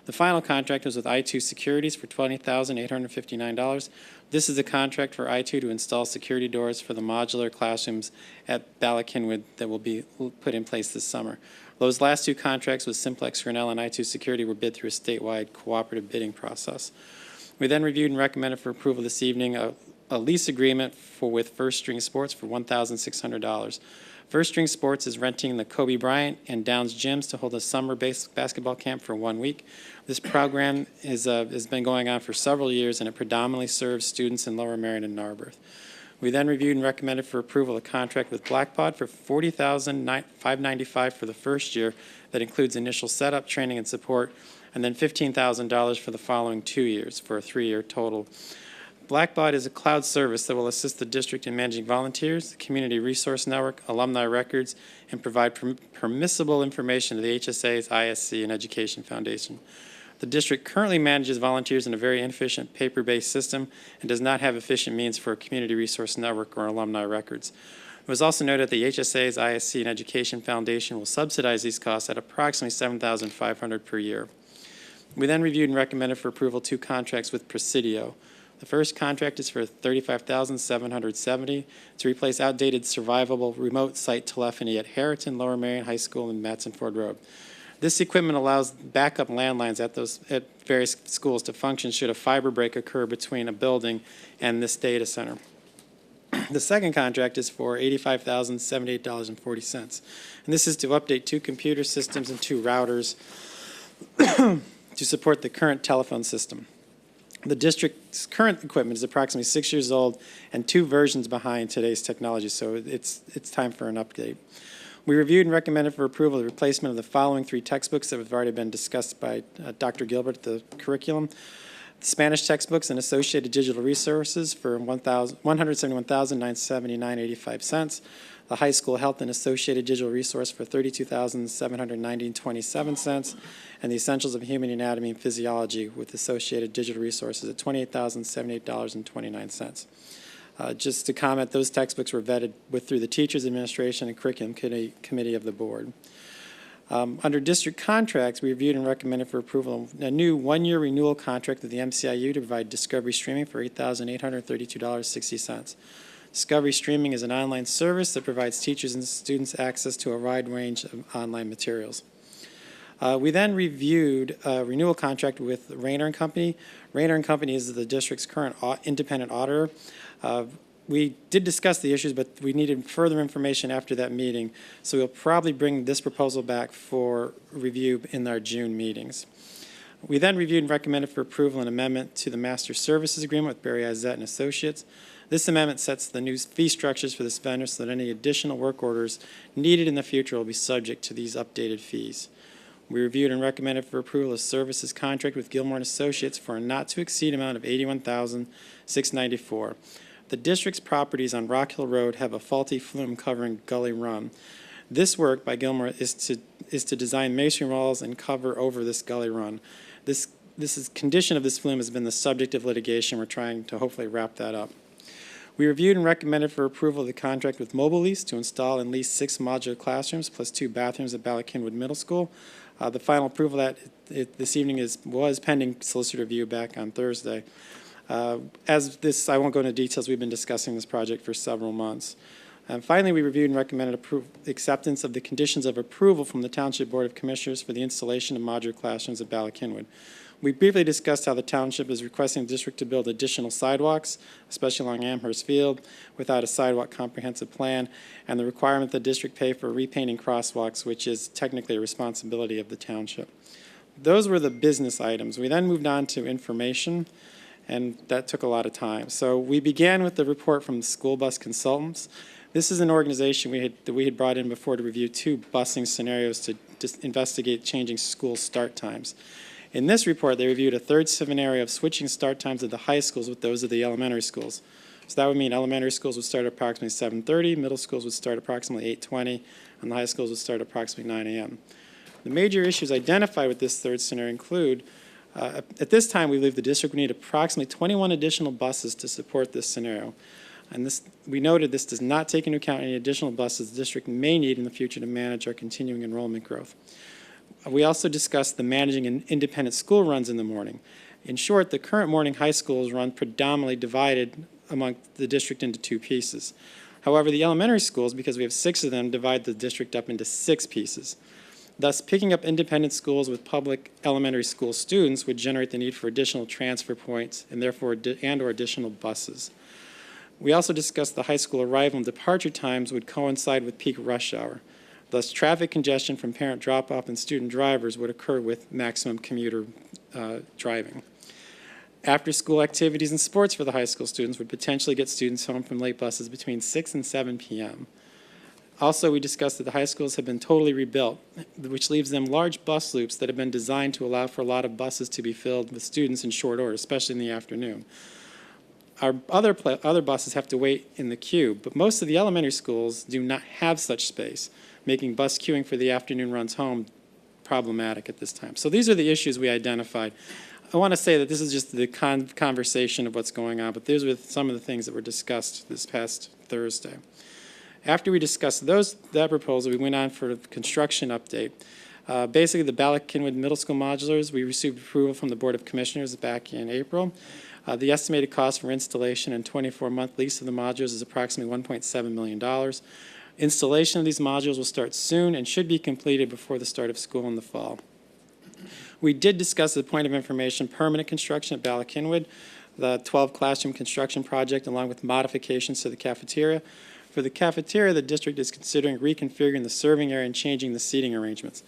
The final contract was with I2 Securities for $20,859. This is a contract for I2 to install security doors for the modular classrooms at Bala-Cynwyd that will be put in place this summer. Those last 2 contracts with Simplex Grinnell and I2 Security were bid through a statewide cooperative bidding process. We then reviewed and recommended for approval this evening a lease agreement with First String Sports for $1,600. First String Sports is renting the Kobe Bryant and Downs gyms to hold a summer basketball camp for 1 week. This program has been going on for several years, and it predominantly serves students in Lower Merion and Narberth. We then reviewed and recommended for approval a contract with Blackbaud for $40,595 for the first year. That includes initial setup, training, and support, and then $15,000 for the following 2 years for a 3-year total. Blackbaud is a cloud service that will assist the district in managing volunteers, the community resource network, alumni records, and provide permissible information to the HSAs, ISC, and Education Foundation. The district currently manages volunteers in a very inefficient paper-based system and does not have efficient means for a community resource network or alumni records. It was also noted that the HSAs, ISC, and Education Foundation will subsidize these costs at approximately $7,500 per year. We then reviewed and recommended for approval 2 contracts with Presidio. The first contract is for $35,770 to replace outdated survivable remote site telephony at Harriton, Lower Merion High School, and Matson Ford Road. This equipment allows backup landlines at various schools to function should a fiber break occur between a building and this data center. The second contract is for $85,078.40. And this is to update 2 computer systems and 2 routers to support the current telephone system. The district's current equipment is approximately 6 years old and 2 versions behind today's technology, so it's time for an update. We reviewed and recommended for approval the replacement of the following 3 textbooks that have already been discussed by Dr. Gilbert at the curriculum. The Spanish textbooks and associated digital resources for $171,979.85. The high school health and associated digital resource for $32,790.27. And the essentials of human anatomy and physiology with associated digital resources at $28,078.29. Just to comment, those textbooks were vetted through the Teachers Administration and Curriculum Committee of the Board. Under district contracts, we reviewed and recommended for approval a new 1-year renewal contract with the MCIU to provide Discovery Streaming for $8,832.60. Discovery Streaming is an online service that provides teachers and students access to a wide range of online materials. We then reviewed a renewal contract with Rayner & Company. Rayner & Company is the district's current independent auditor. We did discuss the issues, but we needed further information after that meeting, so we'll probably bring this proposal back for review in our June meetings. We then reviewed and recommended for approval an amendment to the Master Services Agreement with Barry Izett and Associates. This amendment sets the new fee structures for this vendor so that any additional work orders needed in the future will be subject to these updated fees. We reviewed and recommended for approval a services contract with Gilmore and Associates for a not-to-exceed amount of $81,694. The district's properties on Rock Hill Road have a faulty flume covering Gully Run. This work by Gilmore is to design masonry walls and cover over this Gully Run. This condition of this flume has been the subject of litigation. We're trying to hopefully wrap that up. We reviewed and recommended for approval of the contract with Mobile Lease to install and lease 6 modular classrooms plus 2 bathrooms at Ballackinwood Middle School. The final approval of that this evening was pending solicitor review back on Thursday. I won't go into details. We've been discussing this project for several months. And finally, we reviewed and recommended acceptance of the conditions of approval from the Township Board of Commissioners for the installation of modular classrooms at Ballackinwood. We briefly discussed how the township is requesting the district to build additional sidewalks, especially along Amherst Field, without a sidewalk comprehensive plan, and the requirement that the district pay for repainting crosswalks, which is technically a responsibility of the township. Those were the business items. We then moved on to information, and that took a lot of time. So we began with the report from the school bus consultants. This is an organization that we had brought in before to review 2 busing scenarios to investigate changing school start times. In this report, they reviewed a 3rd scenario of switching start times of the high schools with those of the elementary schools. So that would mean elementary schools would start at approximately 7:30, middle schools would start approximately 8:20, and the high schools would start approximately 9 a.m. The major issues identified with this 3rd scenario include, at this time, we believe the district would need approximately 21 additional buses to support this scenario. And we noted this does not take into account any additional buses the district may need in the future to manage our continuing enrollment growth. We also discussed the managing independent school runs in the morning. In short, the current morning high schools run predominantly divided among the district into 2 pieces. However, the elementary schools, because we have 6 of them, divide the district up into 6 pieces. Thus, picking up independent schools with public elementary school students would generate the need for additional transfer points and therefore or additional buses. We also discussed the high school arrival and departure times would coincide with peak rush hour. Thus, traffic congestion from parent drop-off and student drivers would occur with maximum commuter driving. After-school activities and sports for the high school students would potentially get students home from late buses between 6 and 7 p.m. Also, we discussed that the high schools have been totally rebuilt, which leaves them large bus loops that have been designed to allow for a lot of buses to be filled with students in short order, especially in the afternoon. Our other buses have to wait in the queue, but most of the elementary schools do not have such space, making bus queuing for the afternoon runs home problematic at this time. So these are the issues we identified. I want to say that this is just the conversation of what's going on, but these were some of the things that were discussed this past Thursday. After we discussed that proposal, we went on for a construction update. Basically, the Ballackinwood Middle School modulars, we received approval from the Board of Commissioners back in April. The estimated cost for installation and 24-month lease of the modules is approximately $1.7 million. Installation of these modules will start soon and should be completed before the start of school in the fall. We did discuss the point of information permanent construction at Ballackinwood. the 12 classroom construction project along with modifications to the cafeteria. For the cafeteria, the district is considering reconfiguring the serving area and changing the seating arrangements.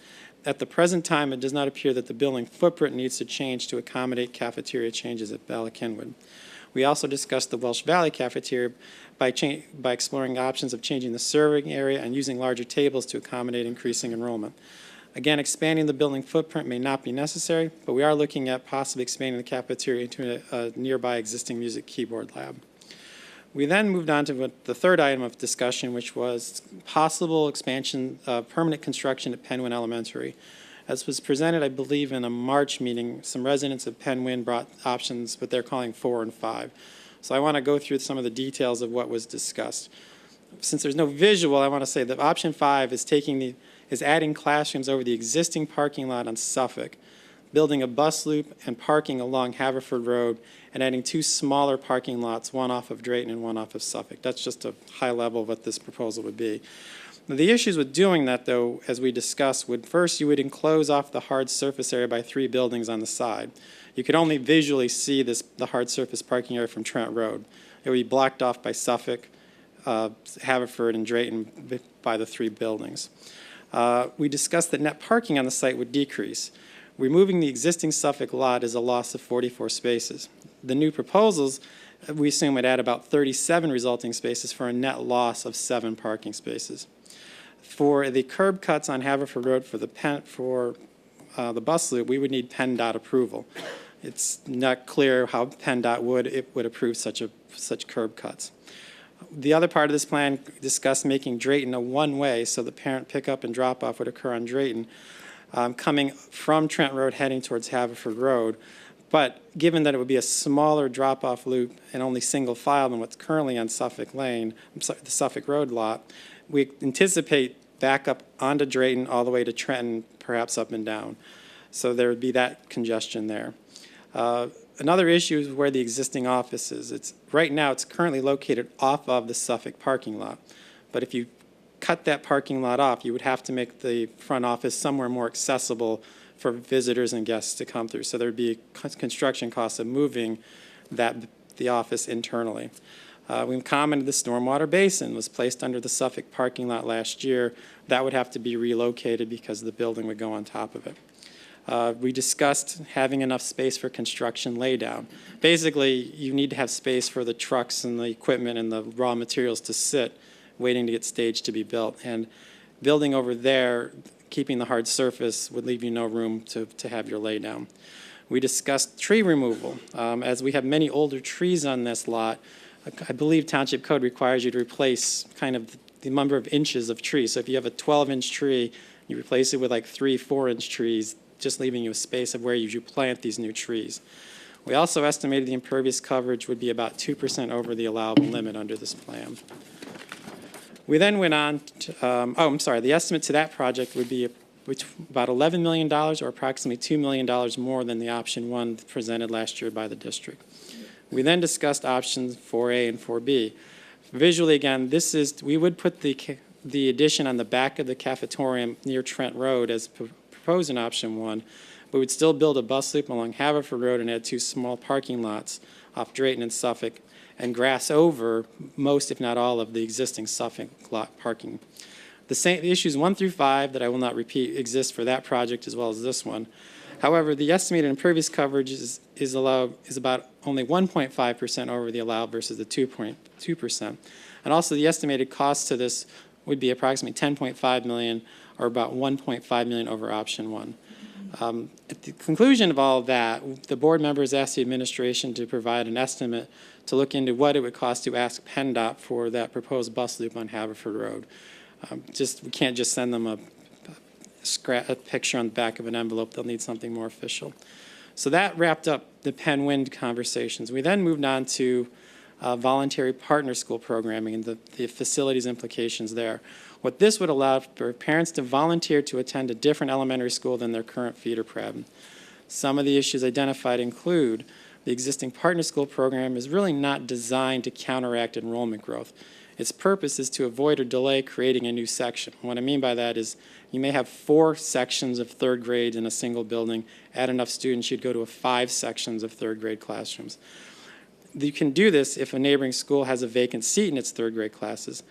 At the present time, it does not appear that the building footprint needs to change to accommodate cafeteria changes at Bala Cynwyd. We also discussed the Welsh Valley cafeteria by exploring options of changing the serving area and using larger tables to accommodate increasing enrollment. Again, expanding the building footprint may not be necessary, but we are looking at possibly expanding the cafeteria into a nearby existing music keyboard lab. We then moved on to the third item of discussion, which was possible expansion, permanent construction at Penn Wynne Elementary. As was presented, I believe, in a March meeting, some residents of Penn Wynne brought options, what they're calling 4 and 5. So I want to go through some of the details of what was discussed. Since there's no visual, I want to say that option 5 is adding classrooms over the existing parking lot on Suffolk, building a bus loop and parking along Haverford Road, and adding 2 smaller parking lots, one off of Drayton and one off of Suffolk. That's just a high level of what this proposal would be. Now, the issues with doing that, though, as we discussed, would first you would enclose off the hard surface area by 3 buildings on the side. You could only visually see the hard surface parking area from Trent Road. It would be blocked off by Suffolk, Haverford, and Drayton by the 3 buildings. We discussed that net parking on the site would decrease. Removing the existing Suffolk lot is a loss of 44 spaces. The new proposals, we assume, would add about 37 resulting spaces for a net loss of 7 parking spaces. For the curb cuts on Haverford Road for the bus loop, we would need PennDOT approval. It's not clear how PennDOT would approve such curb cuts. The other part of this plan discussed making Drayton a one-way, so the parent pickup and drop-off would occur on Drayton, coming from Trent Road heading towards Haverford Road. But given that it would be a smaller drop-off loop and only single file than what's currently on Suffolk Lane, the Suffolk Road lot, we anticipate back up onto Drayton all the way to Trenton, perhaps up and down. So there would be that congestion there. Another issue is where the existing office is. Right now, it's currently located off of the Suffolk parking lot. But if you cut that parking lot off, you would have to make the front office somewhere more accessible for visitors and guests to come through. So there would be construction costs of moving the office internally. We commented the stormwater basin was placed under the Suffolk parking lot last year. That would have to be relocated because the building would go on top of it. We discussed having enough space for construction laydown. Basically, you need to have space for the trucks and the equipment and the raw materials to sit, waiting to get staged to be built. And building over there, keeping the hard surface, would leave you no room to have your laydown. We discussed tree removal. As we have many older trees on this lot, I believe Township Code requires you to replace kind of the number of inches of trees. So if you have a 12-inch tree, you replace it with like 3 4-inch trees, just leaving you a space of where you plant these new trees. We also estimated the impervious coverage would be about 2% over the allowable limit under this plan. We then went on to, the estimate to that project would be about $11 million or approximately $2 million more than the option 1 presented last year by the district. We then discussed options 4A and 4B. Visually, again, we would put the addition on the back of the cafetorium near Trent Road as proposed in option 1, but we'd still build a bus loop along Haverford Road and add 2 small parking lots off Drayton and Suffolk and grass over most, if not all, of the existing Suffolk lot parking. The same issues 1 through 5 that I will not repeat exist for that project as well as this one. However, the estimated impervious coverage is about only 1.5% over the allowed versus the 2.2%. And also the estimated cost to this would be approximately $10.5 million or about $1.5 million over option 1. At the conclusion of all of that, the board members asked the administration to provide an estimate to look into what it would cost to ask PennDOT for that proposed bus loop on Haverford Road. We can't just send them a picture on the back of an envelope. They'll need something more official. So that wrapped up the Penn Wynne conversations. We then moved on to voluntary partner school programming and the facilities implications there. What this would allow for parents to volunteer to attend a different elementary school than their current feeder prep. Some of the issues identified include the existing partner school program is really not designed to counteract enrollment growth. Its purpose is to avoid or delay creating a new section. What I mean by that is you may have 4 sections of 3rd grade in a single building. Add enough students, you'd go to 5 sections of 3rd grade classrooms. You can do this if a neighboring school has a vacant seat in its third grade classes.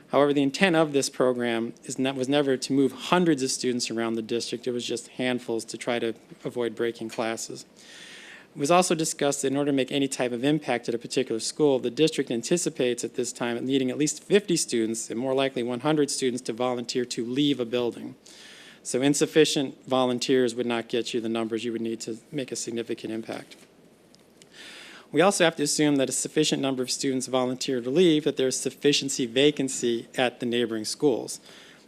However, the intent of this program was never to move hundreds of students around the district. It was just handfuls to try to avoid breaking classes. It was also discussed that in order to make any type of impact at a particular school, the district anticipates at this time needing at least 50 students and more likely 100 students to volunteer to leave a building. So insufficient volunteers would not get you the numbers you would need to make a significant impact. We also have to assume that a sufficient number of students volunteer to leave, that there's sufficiency vacancy at the neighboring schools.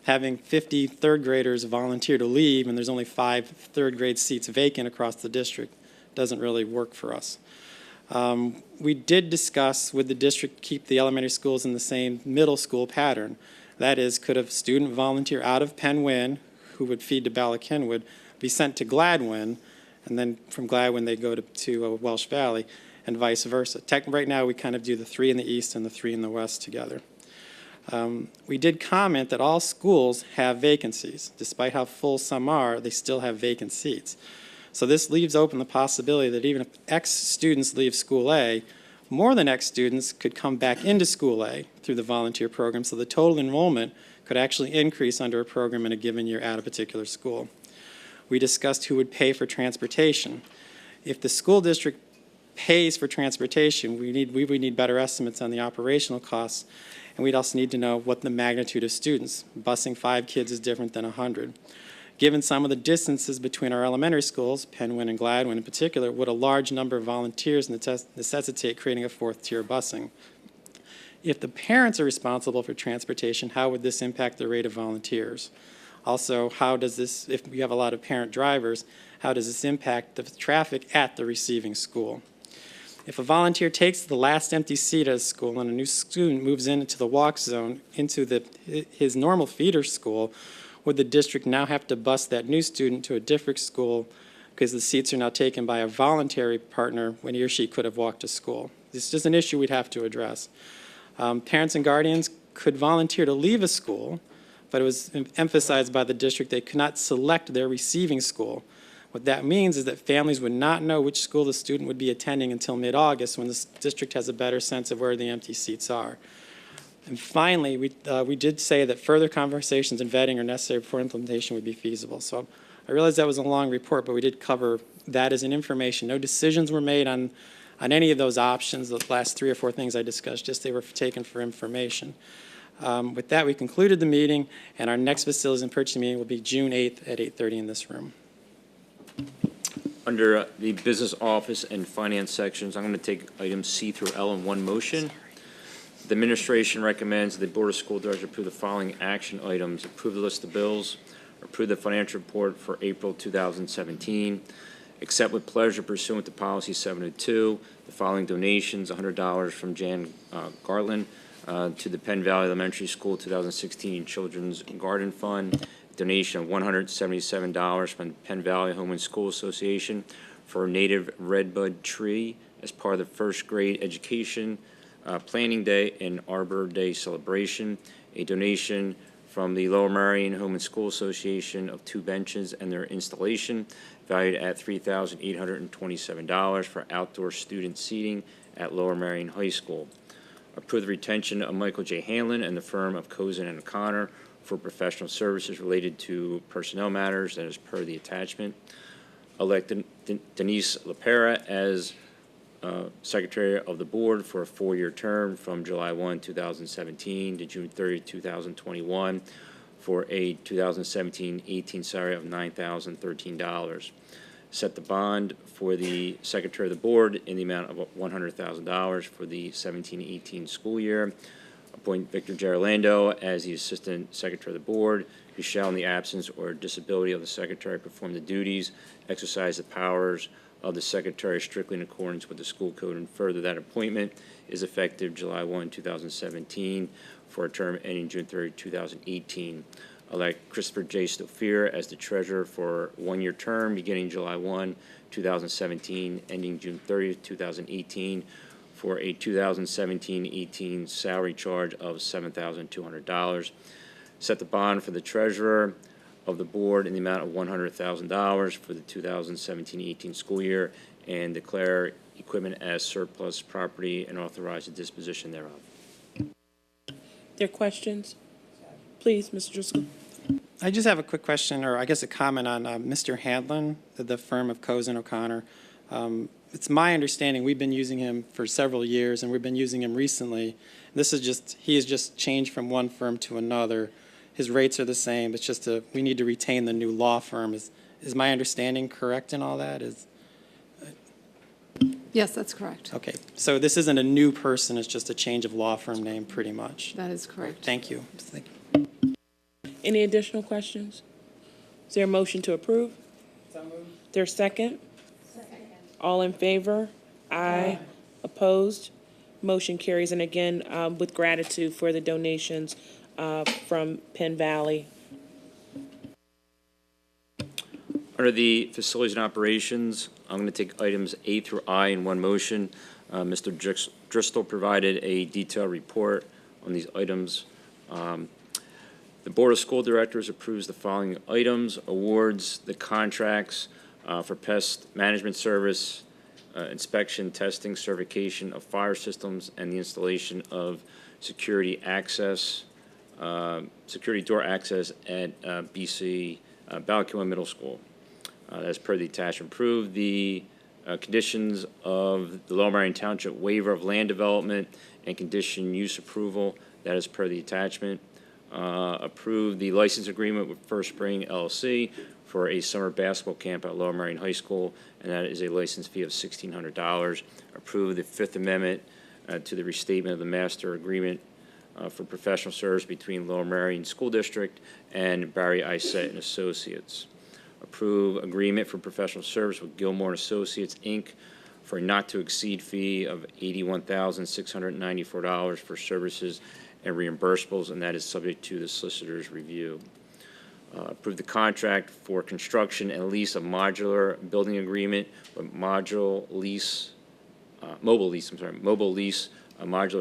Having 50 third graders volunteer to leave and there's only 5 third grade seats vacant across the district doesn't really work for us. We did discuss, would the district keep the elementary schools in the same middle school pattern? That is, could a student volunteer out of Penn Win, who would feed to Bala Cynwyd, be sent to Gladwin, and then from Gladwin they go to Welsh Valley, and vice versa. Right now we kind of do the 3 in the east and the 3 in the west together. We did comment that all schools have vacancies. Despite how full some are, they still have vacant seats. So this leaves open the possibility that even if X students leave school A, more than X students could come back into school A through the volunteer program, so the total enrollment could actually increase under a program in a given year at a particular school. We discussed who would pay for transportation. If the school district pays for transportation, we would need better estimates on the operational costs, and we'd also need to know what the magnitude of students. Busing 5 kids is different than 100. Given some of the distances between our elementary schools, Penn Win and Gladwin in particular, would a large number of volunteers necessitate creating a 4th-tier busing? If the parents are responsible for transportation, how would this impact the rate of volunteers? Also, how does this, if you have a lot of parent drivers, how does this impact the traffic at the receiving school? If a volunteer takes the last empty seat at a school and a new student moves into the walk zone into his normal feeder school, would the district now have to bus that new student to a different school because the seats are now taken by a voluntary partner when he or she could have walked to school? This is an issue we'd have to address. Parents and guardians could volunteer to leave a school, but it was emphasized by the district they could not select their receiving school. What that means is that families would not know which school the student would be attending until mid-August when the district has a better sense of where the empty seats are. And finally, we did say that further conversations and vetting are necessary before implementation would be feasible. So I realize that was a long report, but we did cover that as an information. No decisions were made on any of those options, the last 3 or 4 things I discussed, just they were taken for information. With that, we concluded the meeting, and our next facilities and purchasing meeting will be June 8th at 8:30 in this room. Under the business office and finance sections, I'm going to take items C through L in one motion. The administration recommends the Board of School Directors approve the following action items: approve the list of bills, approve the financial report for April 2017, accept with pleasure pursuant to policy 702 the following donations: $100 from Jan Garland to the Penn Valley Elementary School 2016 Children's Garden Fund, donation of $177 from the Penn Valley Home and School Association for a native redbud tree as part of the first grade education planning day and Arbor Day celebration, a donation from the Lower Merion Home and School Association of 2 benches and their installation valued at $3,827 for outdoor student seating at Lower Merion High School. Approve the retention of Michael J. Hanlon and the firm of Cozen and O'Connor for professional services related to personnel matters, that is per the attachment. Elect Denise LaPera as Secretary of the Board for a 4-year term from July 1, 2017 to June 30, 2021 for a 2017-18 salary of $9,013. Set the bond for the Secretary of the Board in the amount of $100,000 for the 17-18 school year. Appoint Victor Gerlando as the Assistant Secretary of the Board, who shall, in the absence or disability of the Secretary, perform the duties, exercise the powers of the Secretary strictly in accordance with the school code, and further that appointment is effective July 1, 2017 for a term ending June 30, 2018. Elect Christopher J. Stofier as the Treasurer for a 1-year term beginning July 1, 2017, ending June 30, 2018 for a 2017-18 salary charge of $7,200. Set the bond for the Treasurer of the Board in the amount of $100,000 for the 2017-18 school year, and declare equipment as surplus property and authorize the disposition thereof. There are questions? Please, Mr. Driscoll. I just have a quick question, or I guess a comment on Mr. Handlin, the firm of Coase and O'Connor. It's my understanding we've been using him for several years, and we've been using him recently. He has just changed from one firm to another. His rates are the same. It's just we need to retain the new law firm. Is my understanding correct in all that? Yes, that's correct. Okay, so this isn't a new person. It's just a change of law firm name, pretty much. That is correct. Thank you. Any additional questions? Is there a motion to approve? There's second? Second. All in favor? Aye. Opposed? Motion carries. And again, with gratitude for the donations from Penn Valley. Under the facilities and operations, I'm going to take items A through I in one motion. Mr. Driscoll provided a detailed report on these items. The Board of School Directors approves the following items: awards the contracts for pest management service, inspection, testing, certification of fire systems, and the installation of security door access at BC Ballacua Middle School. As per the attachment, approve the conditions of the Lower Merion Township waiver of land development and condition use approval. That is per the attachment. Approve the license agreement with First Spring LLC for a summer basketball camp at Lower Merion High School, and that is a license fee of $1,600. Approve the Fifth Amendment to the restatement of the master agreement for professional service between Lower Merion School District and Barry Isett and Associates. Approve agreement for professional service with Gilmore and Associates, Inc. for a not-to-exceed fee of $81,694 for services and reimbursables, and that is subject to the solicitor's review. Approve the contract for construction and lease of modular building agreement with Mobile Lease, a Modular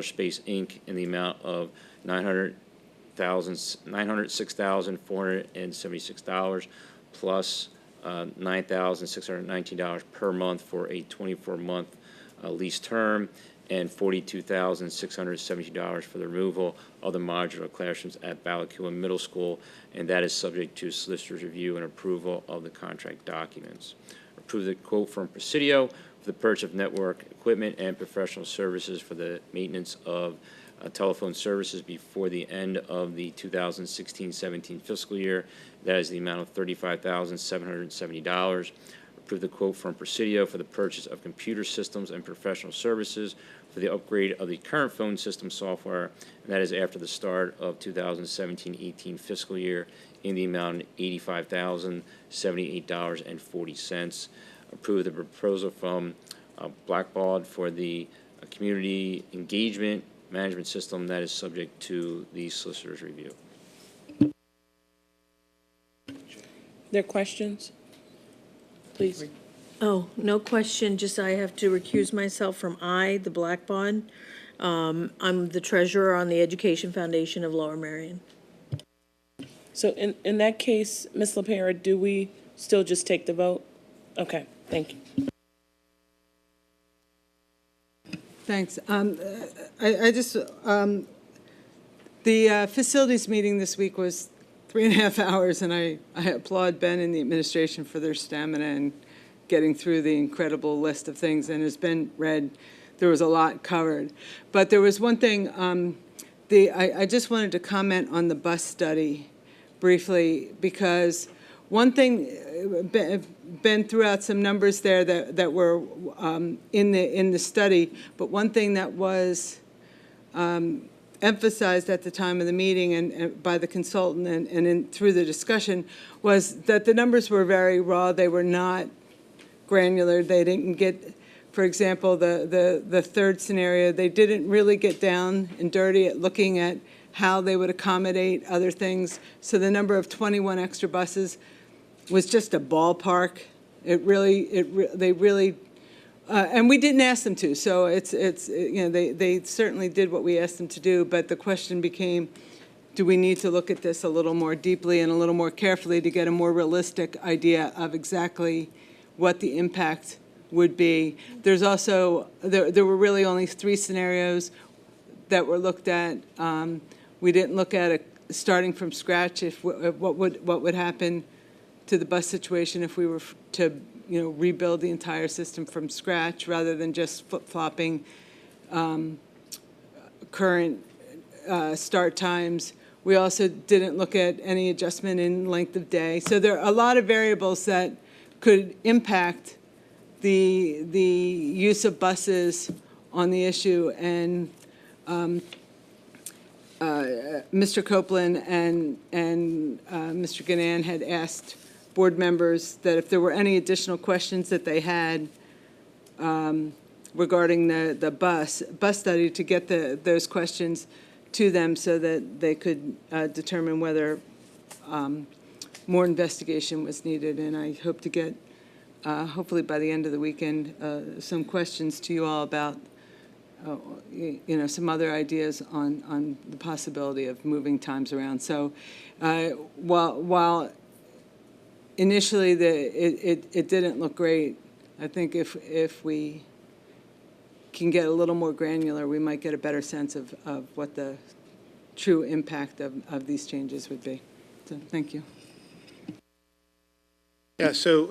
Space, Inc. in the amount of $906,476 plus $9,619 per month for a 24-month lease term, and $42,672 for the removal of the modular classrooms at Ballacua Middle School, and that is subject to solicitor's review and approval of the contract documents. Approve the quote from Presidio for the purchase of network equipment and professional services for the maintenance of telephone services before the end of the 2016-17 fiscal year. That is the amount of $35,770. Approve the quote from Presidio for the purchase of computer systems and professional services for the upgrade of the current phone system software, and that is after the start of 2017-18 fiscal year in the amount of $85,078.40. Approve the proposal from Blackbaud for the community engagement management system, that is subject to the solicitor's review. There are questions? Please. Oh, no question, just I have to recuse myself from the Black Bond. I'm the treasurer on the Education Foundation of Lower Merion. So in that case, Ms. LaPera, do we still just take the vote? Okay, thank you. Thanks. The facilities meeting this week was 3.5 hours, and I applaud Ben and the administration for their stamina and getting through the incredible list of things. And as Ben read, there was a lot covered. But there was one thing, I just wanted to comment on the bus study briefly, because one thing, Ben threw out some numbers there that were in the study, but one thing that was emphasized at the time of the meeting and by the consultant and through the discussion was that the numbers were very raw. They were not granular. They didn't get, for example, the third scenario, they didn't really get down and dirty at looking at how they would accommodate other things. So the number of 21 extra buses was just a ballpark. They really, and we didn't ask them to. So they certainly did what we asked them to do. But the question became, do we need to look at this a little more deeply and a little more carefully to get a more realistic idea of exactly what the impact would be. There's also, there were really only 3 scenarios that were looked at. We didn't look at starting from scratch, what would happen to the bus situation if we were to rebuild the entire system from scratch rather than just flip-flopping current start times. We also didn't look at any adjustment in length of day. So there are a lot of variables that could impact the use of buses on the issue. And Mr. Copeland and Mr. Gannon had asked board members that if there were any additional questions that they had regarding the bus study, to get those questions to them so that they could determine whether more investigation was needed. And I hope to get, hopefully by the end of the weekend, some questions to you all about some other ideas on the possibility of moving times around. So while initially it didn't look great, I think if we can get a little more granular, we might get a better sense of what the true impact of these changes would be. So thank you. Yeah, so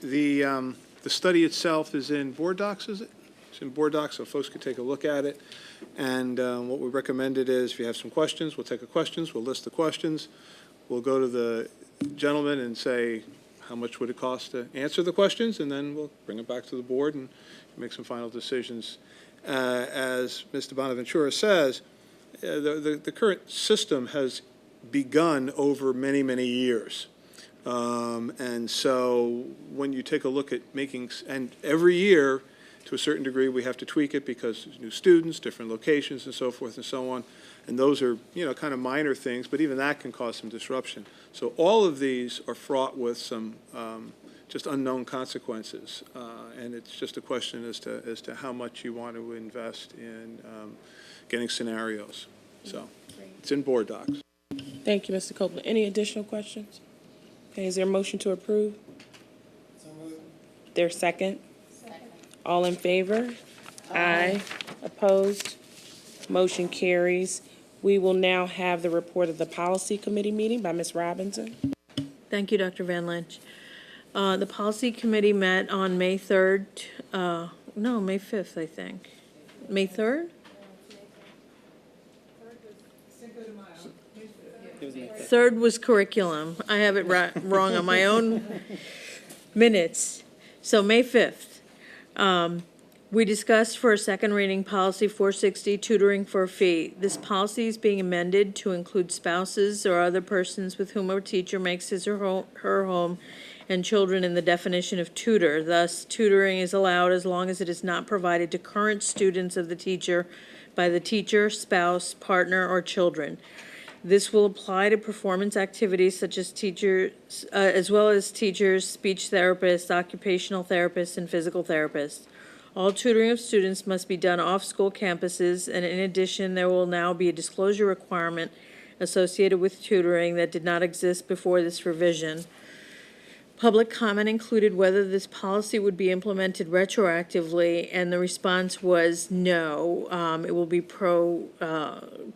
the study itself is in board docs, is it? It's in board docs, so folks could take a look at it. And what we recommended is if you have some questions, we'll take the questions, we'll list the questions. We'll go to the gentleman and say, how much would it cost to answer the questions? And then we'll bring it back to the board and make some final decisions. As Mr. Bonaventura says, the current system has begun over many, many years. And so when you take a look at and every year, to a certain degree, we have to tweak it because there's new students, different locations, and so forth and so on. And those are, kind of minor things, but even that can cause some disruption. So all of these are fraught with some just unknown consequences. And it's just a question as to how much you want to invest in getting scenarios. So it's in board docs. Thank you, Mr. Copeland. Any additional questions? Okay, is there a motion to approve? So moved. There's second? Second. All in favor? Aye. Opposed? Motion carries. We will now have the report of the policy committee meeting by Ms. Robinson. Thank you, Dr. Van Lynch. The policy committee met on May 3rd, May 5th, I think. May 3rd? Third was curriculum. I have it wrong on my own minutes. So May 5th. We discussed for a second reading policy 460, tutoring for a fee. This policy is being amended to include spouses or other persons with whom a teacher makes his or her home and children in the definition of tutor. Thus, tutoring is allowed as long as it is not provided to current students of the teacher by the teacher, spouse, partner, or children. This will apply to performance activities such as teachers, as well as teachers, speech therapists, occupational therapists, and physical therapists. All tutoring of students must be done off school campuses, and in addition, there will now be a disclosure requirement associated with tutoring that did not exist before this revision. Public comment included whether this policy would be implemented retroactively, and the response was no. It will be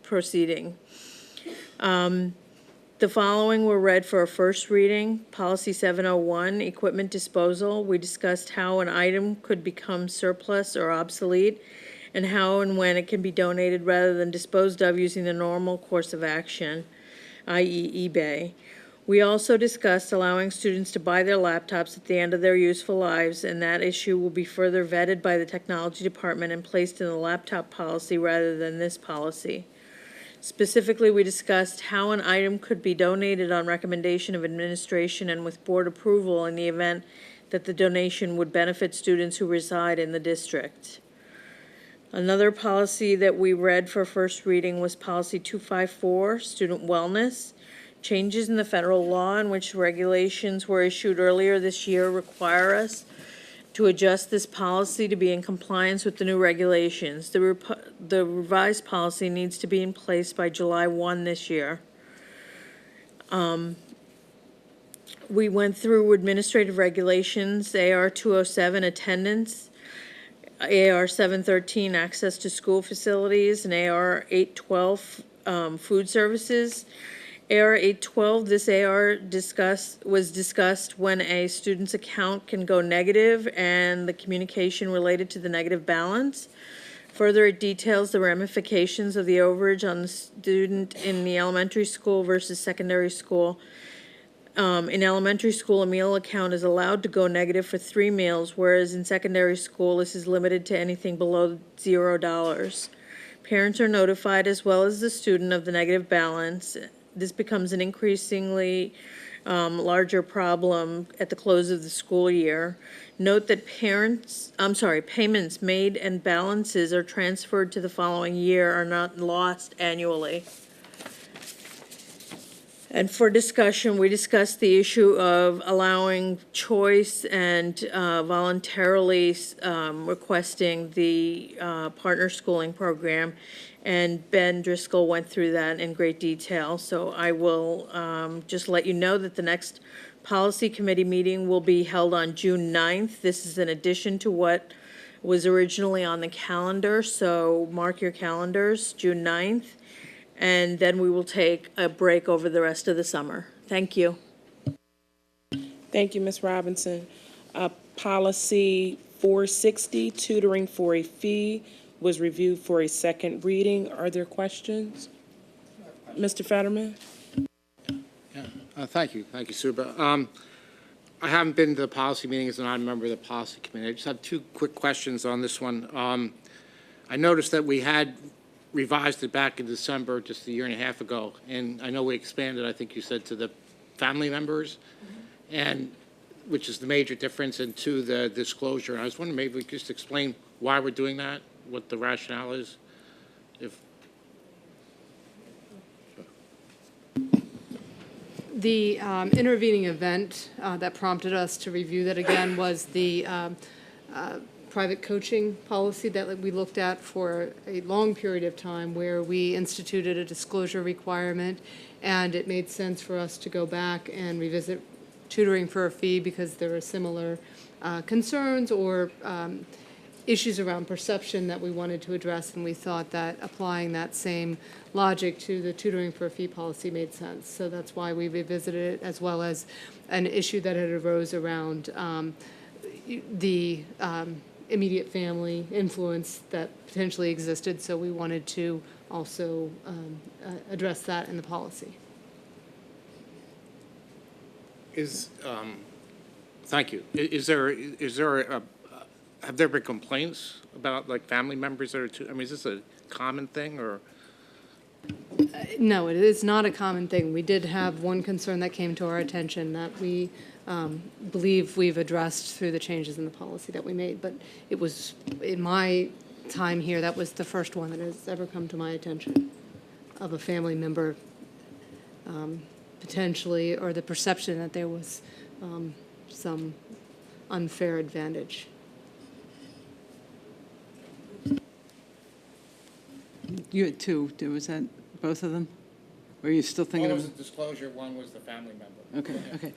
proceeding. The following were read for a first reading. Policy 701, equipment disposal. We discussed how an item could become surplus or obsolete and how and when it can be donated rather than disposed of using the normal course of action, i.e. eBay. We also discussed allowing students to buy their laptops at the end of their useful lives, and that issue will be further vetted by the technology department and placed in the laptop policy rather than this policy. Specifically, we discussed how an item could be donated on recommendation of administration and with board approval in the event that the donation would benefit students who reside in the district. Another policy that we read for first reading was Policy 254, Student Wellness. Changes in the federal law in which regulations were issued earlier this year require us to adjust this policy to be in compliance with the new regulations. The revised policy needs to be in place by July 1 this year. We went through administrative regulations, AR 207, attendance, AR 713, access to school facilities, and AR 812, food services. AR 812, this AR was discussed when a student's account can go negative and the communication related to the negative balance. Further, it details the ramifications of the overage on the student in the elementary school versus secondary school. In elementary school, a meal account is allowed to go negative for 3 meals, whereas in secondary school, this is limited to anything below $0. Parents are notified, as well as the student, of the negative balance. This becomes an increasingly larger problem at the close of the school year. Note that payments made and balances are transferred to the following year are not lost annually. And for discussion, we discussed the issue of allowing choice and voluntarily requesting the partner schooling program. And Ben Driscoll went through that in great detail. So I will just let you know that the next policy committee meeting will be held on June 9th. This is in addition to what was originally on the calendar. So mark your calendars, June 9th. And then we will take a break over the rest of the summer. Thank you. Thank you, Ms. Robinson. Policy 460, tutoring for a fee, was reviewed for a second reading. Are there questions? Mr. Fetterman? Thank you, Suba. I haven't been to the policy meetings, and I'm a member of the policy committee. I just have two quick questions on this one. I noticed that we had revised it back in December, just a year and a half ago, and I know we expanded, I think you said, to the family members, and which is the major difference, and to the disclosure. And I was wondering, maybe we could just explain why we're doing that, what the rationale is, if. The intervening event that prompted us to review that again was the private coaching policy that we looked at for a long period of time, where we instituted a disclosure requirement, and it made sense for us to go back and revisit tutoring for a fee because there were similar concerns or issues around perception that we wanted to address, and we thought that applying that same logic to the tutoring for a fee policy made sense. So that's why we revisited it, as well as an issue that had arose around the immediate family influence that potentially existed, so we wanted to also address that in the policy. Thank you. Is there have there been complaints about, like, family members that are I mean, is this a common thing, or? No, it is not a common thing. We did have one concern that came to our attention that we believe we've addressed through the changes in the policy that we made, but it was, in my time here, that was the first one that has ever come to my attention of a family member potentially, or the perception that there was some unfair advantage. You had two. Was that both of them? Or are you still thinking One of? was the disclosure, one was the family member. Okay.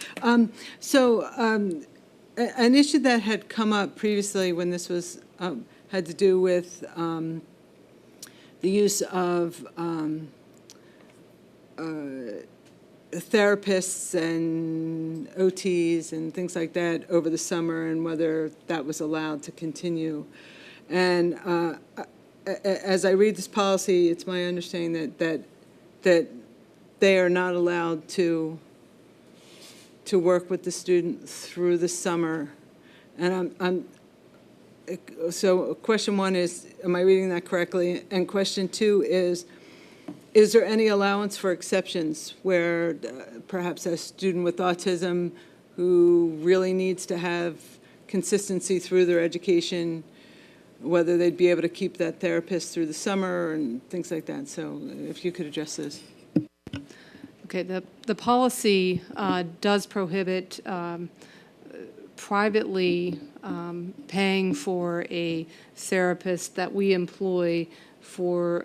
An issue that had come up previously when this was, had to do with the use of therapists and OTs and things like that over the summer, and whether that was allowed to continue. And as I read this policy, it's my understanding that they are not allowed to work with the student through the summer. And so question one is, am I reading that correctly? And question two is there any allowance for exceptions where perhaps a student with autism who really needs to have consistency through their education, whether they'd be able to keep that therapist through the summer and things like that? So if you could address this. Okay, the policy does prohibit privately paying for a therapist that we employ for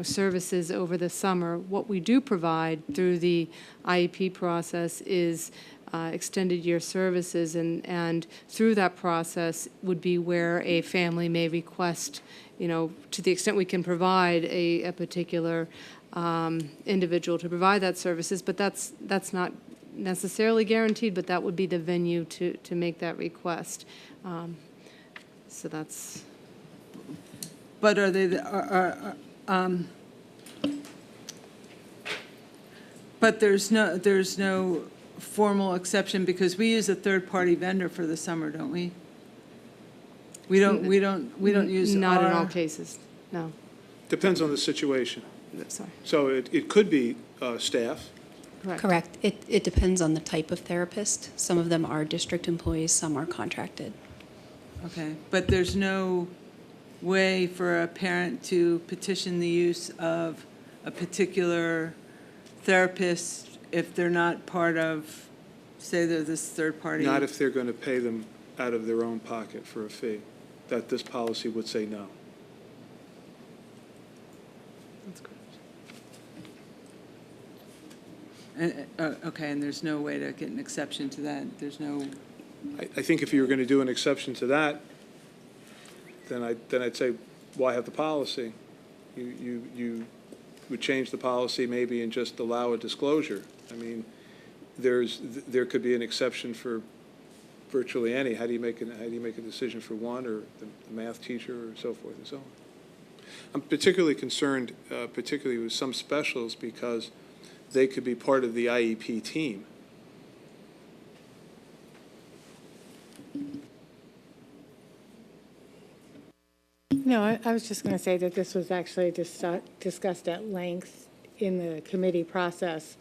services over the summer. What we do provide through the IEP process is extended year services, and through that process would be where a family may request, to the extent we can provide a particular individual to provide that services, but that's not necessarily guaranteed, but that would be the venue to make that request. So that's. But are they, but there's no formal exception, because we use a third-party vendor for the summer, don't we? We don't use Not in our- all cases, no. Depends on the situation. Sorry. So it could be staff. Correct. It depends on the type of therapist. Some of them are district employees, some are contracted. Okay, but there's no way for a parent to petition the use of a particular therapist if they're not part of, say, they're this third party? Not if they're going to pay them out of their own pocket for a fee. That this policy would say no. That's correct. Okay, and there's no way to get an exception to that? There's no... I think if you were going to do an exception to that, then I'd say, why have the policy? You would change the policy maybe and just allow a disclosure. I mean, there could be an exception for virtually any. How do you make a decision for one, or the math teacher, or so forth and so on? I'm particularly concerned, particularly with some specials, because they could be part of the IEP team. No, I was just going to say that this was actually discussed at length in the committee process.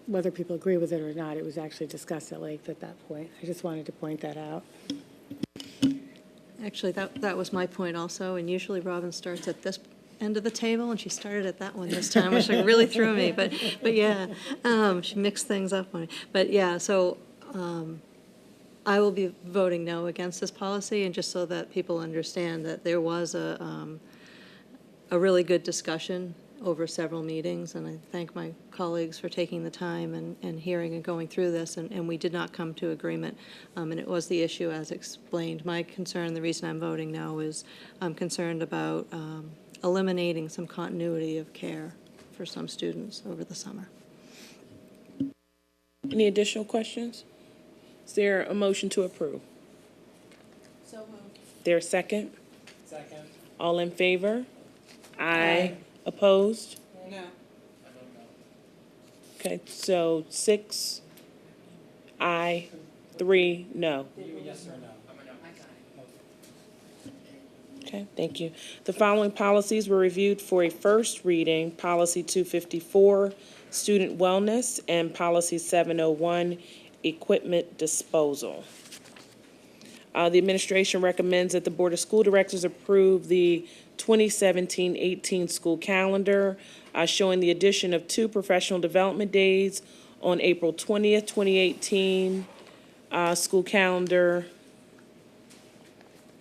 Whether people agree with it or not, it was actually discussed at length at that point. I just wanted to point that out. Actually, that was my point also, and usually Robin starts at this end of the table, and she started at that one this time, which really threw me, but yeah, she mixed things up on me. But yeah, so I will be voting no against this policy, and just so that people understand that there was a really good discussion over several meetings, and I thank my colleagues for taking the time and hearing and going through this, and we did not come to agreement, and it was the issue as explained. My concern, the reason I'm voting no, is I'm concerned about eliminating some continuity of care for some students over the summer. Any additional questions? Is there a motion to approve? So moved. There a second? Second. All in favor? Aye. Opposed? No. Okay, so 6 aye, 3 no. Yes or no? Okay, thank you. The following policies were reviewed for a first reading: Policy 254, Student Wellness, and Policy 701, Equipment Disposal. The administration recommends that the Board of School Directors approve the 2017-18 school calendar, showing the addition of 2 professional development days on April 20th, 2018, school calendar.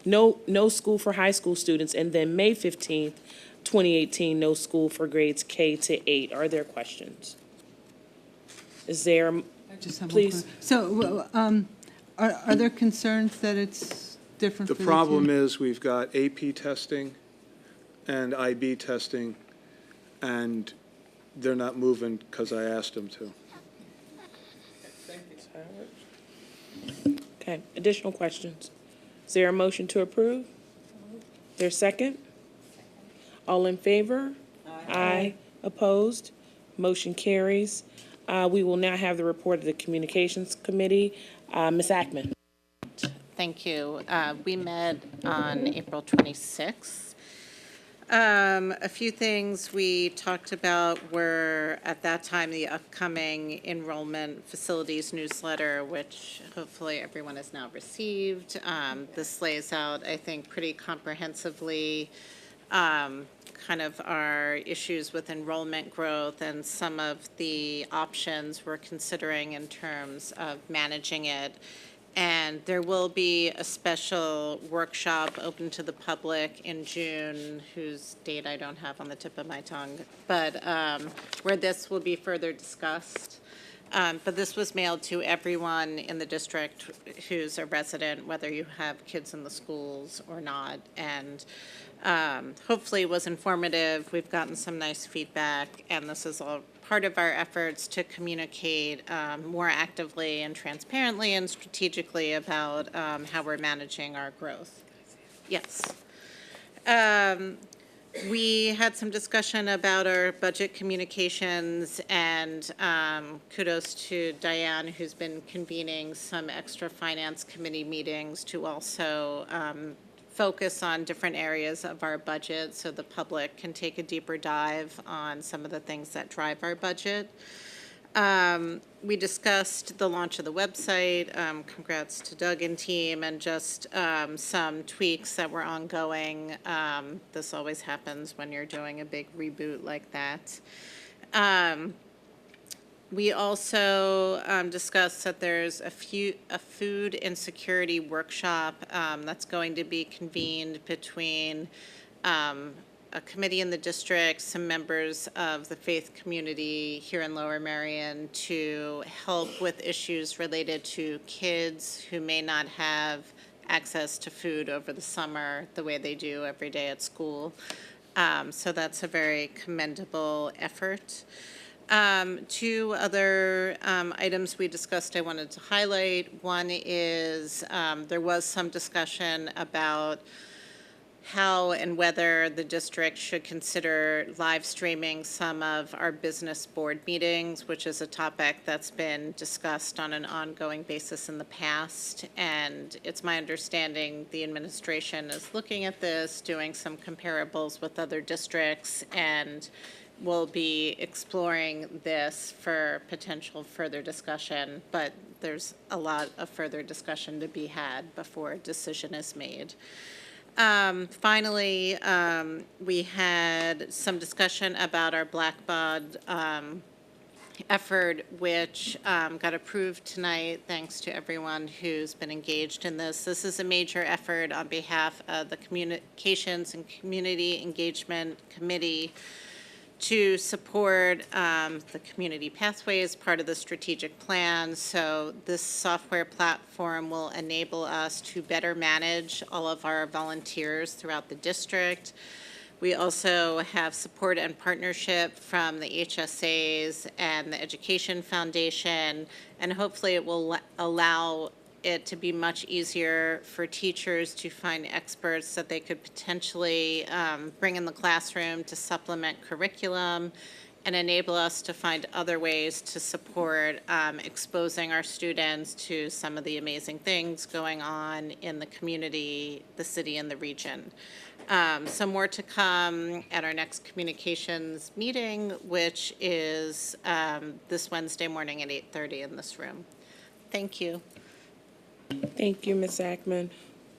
No school for high school students, and then May 15th, 2018, no school for grades K to 8. Are there questions? Is there, I just have one please? question. So, are there concerns that it's different The for problem two? is we've got AP testing and IB testing, and they're not moving because I asked them to. Okay, additional questions? Is there a motion to approve? There a second? All in favor? Aye. Opposed? Motion carries. We will now have the report of the Communications Committee. Ms. Ackman. Thank you. We met on April 26th. A few things we talked about were, at that time, the upcoming enrollment facilities newsletter, which hopefully everyone has now received. This lays out, I think, pretty comprehensively kind of our issues with enrollment growth and some of the options we're considering in terms of managing it. And there will be a special workshop open to the public in June, whose date I don't have on the tip of my tongue, but where this will be further discussed. But this was mailed to everyone in the district who's a resident, whether you have kids in the schools or not. And hopefully it was informative. We've gotten some nice feedback, and this is all part of our efforts to communicate more actively and transparently and strategically about how we're managing our growth. Yes. We had some discussion about our budget communications, and kudos to Diane, who's been convening some extra finance committee meetings to also focus on different areas of our budget so the public can take a deeper dive on some of the things that drive our budget. We discussed the launch of the website. Congrats to Doug and team, and just some tweaks that were ongoing. This always happens when you're doing a big reboot like that. We also discussed that there's a food insecurity workshop that's going to be convened between a committee in the district, some members of the faith community here in Lower Merion, to help with issues related to kids who may not have access to food over the summer the way they do every day at school. So that's a very commendable effort. Two other items we discussed I wanted to highlight. One is there was some discussion about how and whether the district should consider live streaming some of our business board meetings, which is a topic that's been discussed on an ongoing basis in the past. And it's my understanding the administration is looking at this, doing some comparables with other districts, and we'll be exploring this for potential further discussion, but there's a lot of further discussion to be had before a decision is made. Finally, we had some discussion about our Blackbaud effort, which got approved tonight, thanks to everyone who's been engaged in this. This is a major effort on behalf of the Communications and Community Engagement Committee to support the community pathway as part of the strategic plan. So this software platform will enable us to better manage all of our volunteers throughout the district. We also have support and partnership from the HSAs and the Education Foundation, and hopefully it will allow it to be much easier for teachers to find experts that they could potentially bring in the classroom to supplement curriculum and enable us to find other ways to support exposing our students to some of the amazing things going on in the community, the city, and the region. So more to come at our next communications meeting, which is this Wednesday morning at 8:30 in this room. Thank you. Thank you, Ms. Ackman.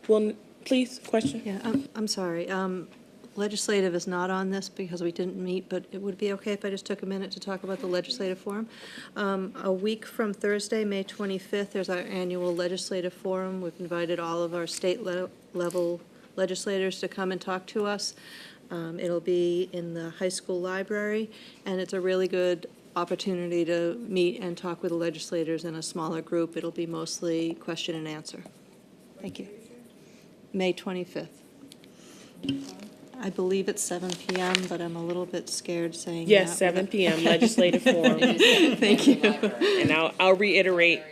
Well, please, question? Yeah, I'm sorry. Legislative is not on this because we didn't meet, but it would be okay if I just took a minute to talk about the legislative forum. A week from Thursday, May 25th, there's our annual legislative forum. We've invited all of our state level legislators to come and talk to us. It'll be in the high school library, and it's a really good opportunity to meet and talk with the legislators in a smaller group. It'll be mostly question and answer. Thank you. May 25th. I believe it's 7 p.m., but I'm a little bit scared saying Yes, that. 7 p.m. Legislative Forum. Thank you. And I'll reiterate.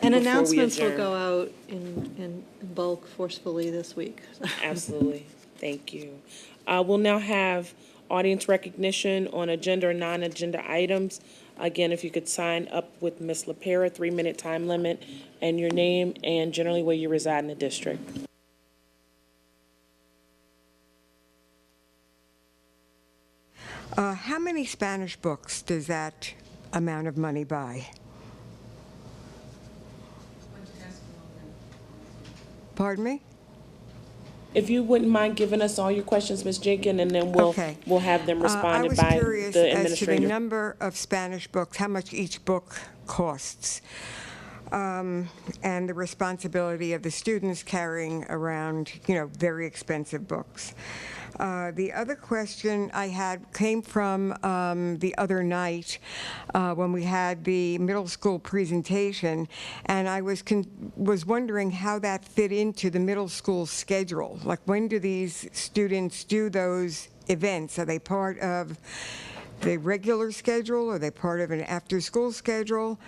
And before we announcements will adjourn. go out in bulk forcefully this week. Absolutely. Thank you. We'll now have audience recognition on agenda or non-agenda items. Again, if you could sign up with Ms. LaPera, 3-minute time limit, and your name and generally where you reside in the district. How many Spanish books does that amount of money buy? Pardon me? If you wouldn't mind giving us all your questions, Ms. Jenkins, and then we'll have them responded by I was curious the as to the administrator. number of Spanish books, how much each book costs. and the responsibility of the students carrying around, very expensive books. The other question I had came from the other night when we had the middle school presentation, and I was wondering how that fit into the middle school schedule. Like, when do these students do those events? Are they part of the regular schedule? Are they part of an after-school schedule?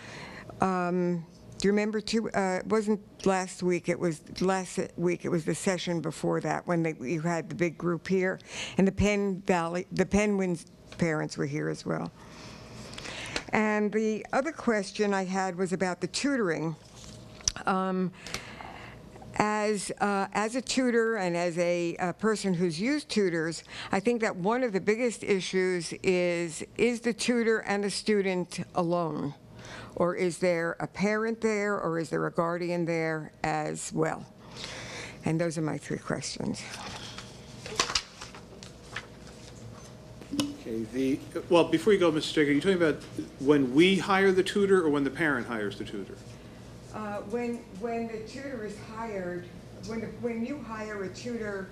Do you remember it wasn't last week, it was the session before that when you had the big group here, and the Penguins parents were here as well. And the other question I had was about the tutoring. As a tutor and as a person who's used tutors, I think that one of the biggest issues is the tutor and the student alone? Or is there a parent there, or is there a guardian there as well? And those are my 3 questions. Okay, well, before you go, Mrs. Jacob, are you talking about when we hire the tutor or when the parent hires the tutor? When the tutor is hired, when you hire a tutor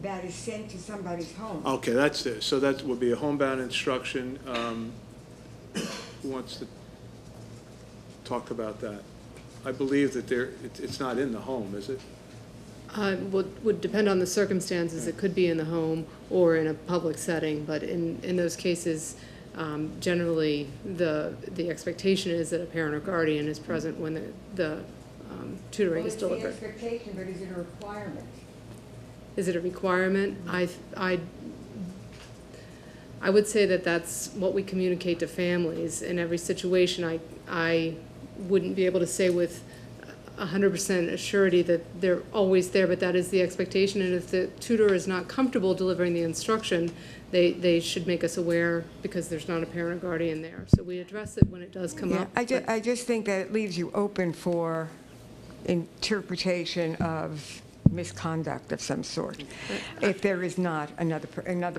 that is sent to somebody's home. Okay, that's it. So that would be a homebound instruction. Who wants to talk about that? I believe that it's not in the home, is it? Would depend on the circumstances. It could be in the home or in a public setting, but in those cases, generally, the expectation is that a parent or guardian is present when the tutoring is delivered. It's the expectation, but is it a requirement? Is it a requirement? I would say that that's what we communicate to families. In every situation, I wouldn't be able to say with 100% assurity that they're always there, but that is the expectation. And if the tutor is not comfortable delivering the instruction, they should make us aware, because there's not a parent or guardian there. So we address it when it does come up. I just think that it leaves you open for interpretation of misconduct of some sort, if there is not another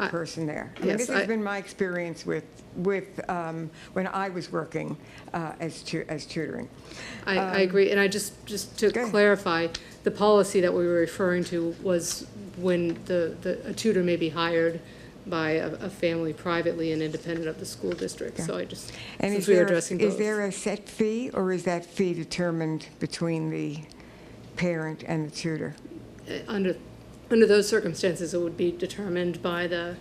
person there. I mean, this has been my experience with when I was working as tutoring. I agree, and just to clarify, the policy that we were referring to was when a tutor may be hired by a family privately and independent of the school district. So since we were addressing both. Is there a set fee, or is that fee determined between the parent and the tutor? Under those circumstances, it would be determined by the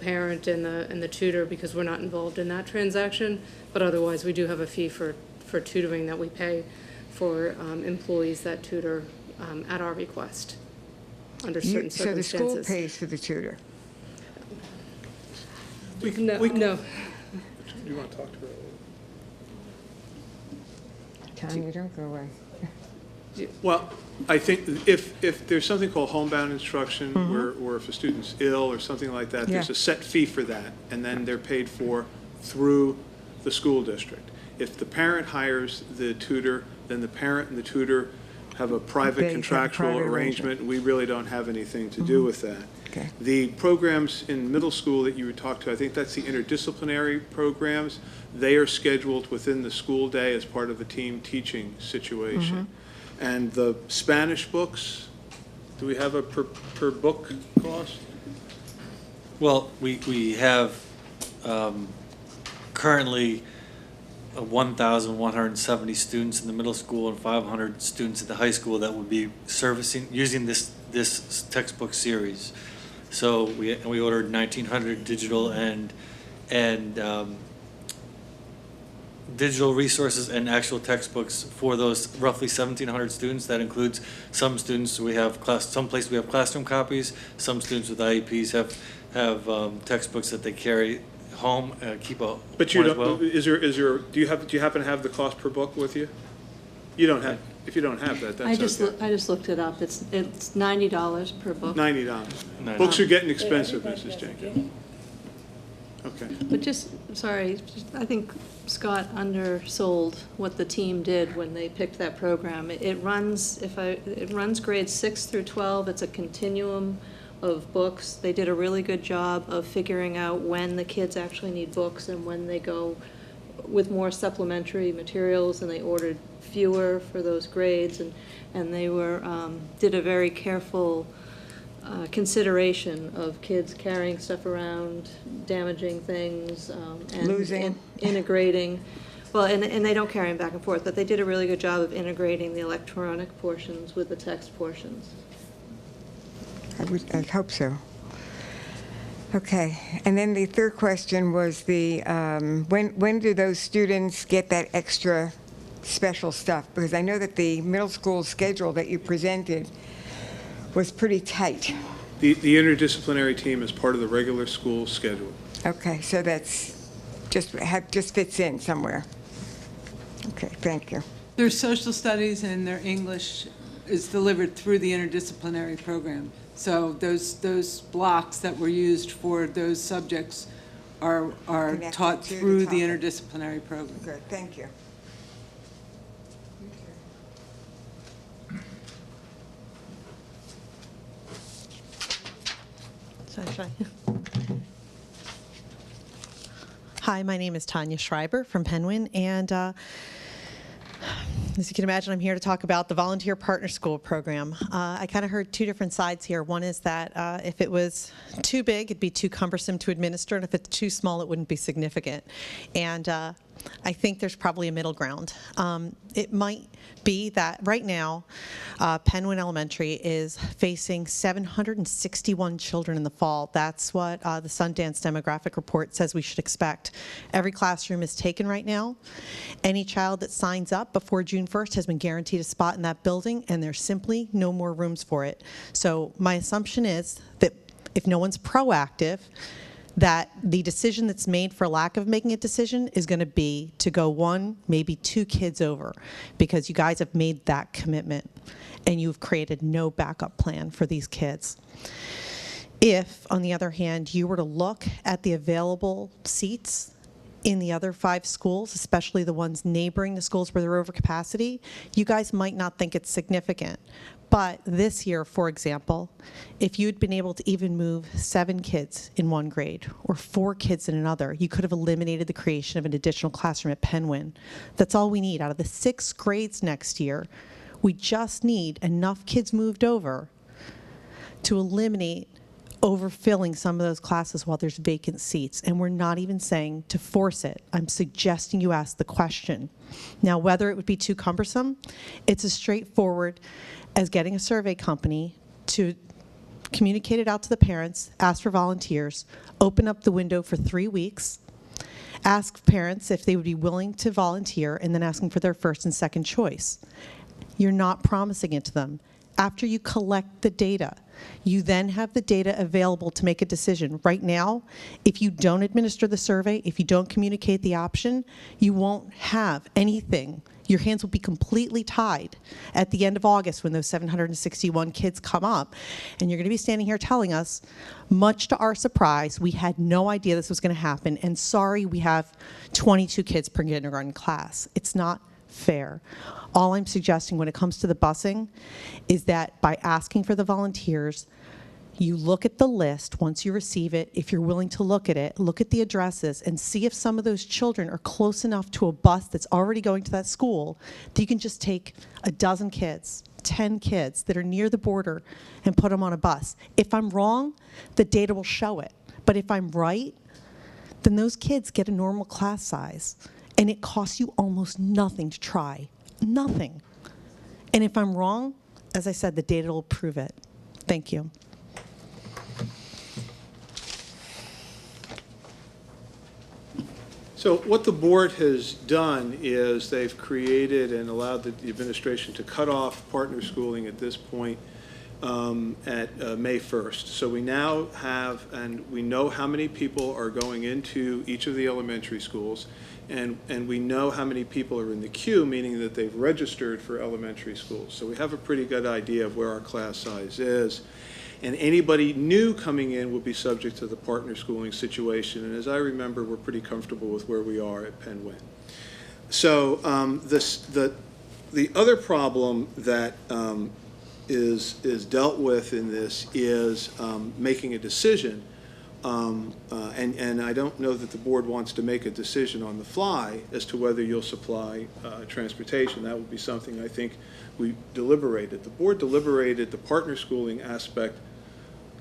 parent and the tutor, because we're not involved in that transaction. But otherwise, we do have a fee for tutoring that we pay for employees that tutor at our request under certain circumstances. So the school pays for the tutor? No. Do you want to talk to her? Tanya, don't go away. Well, I think if there's something called homebound instruction, or if a student's ill or something like that, there's a set fee for that, and then they're paid for through the school district. If the parent hires the tutor, then the parent and the tutor have a private contractual arrangement. We really don't have anything to do with that. Okay. The programs in middle school that you talked to, I think that's the interdisciplinary programs. They are scheduled within the school day as part of a team teaching situation. And the Spanish books, do we have a per book cost? Well, we have currently 1,170 students in the middle school and 500 students at the high school that would be using this textbook series. So we ordered 1,900 digital and digital resources and actual textbooks for those roughly 1,700 students. That includes some students we have some places we have classroom copies. Some students with IEPs have textbooks that they carry home. Keep a. But you don't. Do you happen to have the cost per book with you? You don't have. If you don't have that, that's okay. I just looked it up. It's $90 per book. $90. Books are getting expensive, Mrs. Jenkins. Okay. But I think Scott undersold what the team did when they picked that program. It runs grades 6 through 12. It's a continuum of books. They did a really good job of figuring out when the kids actually need books and when they go with more supplementary materials, and they ordered fewer for those grades, and they were, did a very careful consideration of kids carrying stuff around, damaging things, and Losing. integrating. Well, and they don't carry them back and forth, but they did a really good job of integrating the electronic portions with the text portions. I hope so. Okay, and then the third question was the, when do those students get that extra special stuff? Because I know that the middle school schedule that you presented was pretty tight. The interdisciplinary team is part of the regular school schedule. Okay, so that's just fits in somewhere. Okay, thank you. Their social studies and their English is delivered through the interdisciplinary program. So those blocks that were used for those subjects are Connected taught to the through the topic. interdisciplinary program. Good, thank you. Hi, my name is Tanya Schreiber from Penguin, and as you can imagine, I'm here to talk about the Volunteer Partner School program. I kind of heard two different sides here. One is that if it was too big, it'd be too cumbersome to administer, and if it's too small, it wouldn't be significant. And I think there's probably a middle ground. It might be that right now, Penguin Elementary is facing 761 children in the fall. That's what the Sundance demographic report says we should expect. Every classroom is taken right now. Any child that signs up before June 1st has been guaranteed a spot in that building, and there's simply no more rooms for it. So my assumption is that if no one's proactive, that the decision that's made for lack of making a decision is going to be to go one, maybe two kids over, because you guys have made that commitment and you've created no backup plan for these kids. If, on the other hand, you were to look at the available seats in the other 5 schools, especially the ones neighboring the schools where they're over capacity, you guys might not think it's significant. But this year, for example, if you'd been able to even move 7 kids in one grade or 4 kids in another, you could have eliminated the creation of an additional classroom at Penguin. That's all we need. Out of the 6 grades next year, we just need enough kids moved over to eliminate overfilling some of those classes while there's vacant seats. And we're not even saying to force it. I'm suggesting you ask the question. Now, whether it would be too cumbersome, it's as straightforward as getting a survey company to communicate it out to the parents, ask for volunteers, open up the window for 3 weeks, ask parents if they would be willing to volunteer, and then asking for their first and second choice. You're not promising it to them. After you collect the data, you then have the data available to make a decision. Right now, if you don't administer the survey, if you don't communicate the option, you won't have anything. Your hands will be completely tied at the end of August when those 761 kids come up. And you're going to be standing here telling us, much to our surprise, we had no idea this was going to happen. And sorry, we have 22 kids per kindergarten class. It's not fair. All I'm suggesting when it comes to the busing is that by asking for the volunteers, you look at the list once you receive it. If you're willing to look at it, look at the addresses and see if some of those children are close enough to a bus that's already going to that school that you can just take a dozen kids, 10 kids that are near the border and put them on a bus. If I'm wrong, the data will show it. But if I'm right, then those kids get a normal class size and it costs you almost nothing to try. Nothing. And if I'm wrong, as I said, the data will prove it. Thank you. So what the board has done is they've created and allowed the administration to cut off partner schooling at this point at May 1st. So we now have, and we know how many people are going into each of the elementary schools, and we know how many people are in the queue, meaning that they've registered for elementary schools. So we have a pretty good idea of where our class size is. And anybody new coming in will be subject to the partner schooling situation. And as I remember, we're pretty comfortable with where we are at Penguin. So the other problem that is dealt with in this is making a decision And I don't know that the board wants to make a decision on the fly as to whether you'll supply transportation. That would be something I think we deliberated. The board deliberated the partner schooling aspect.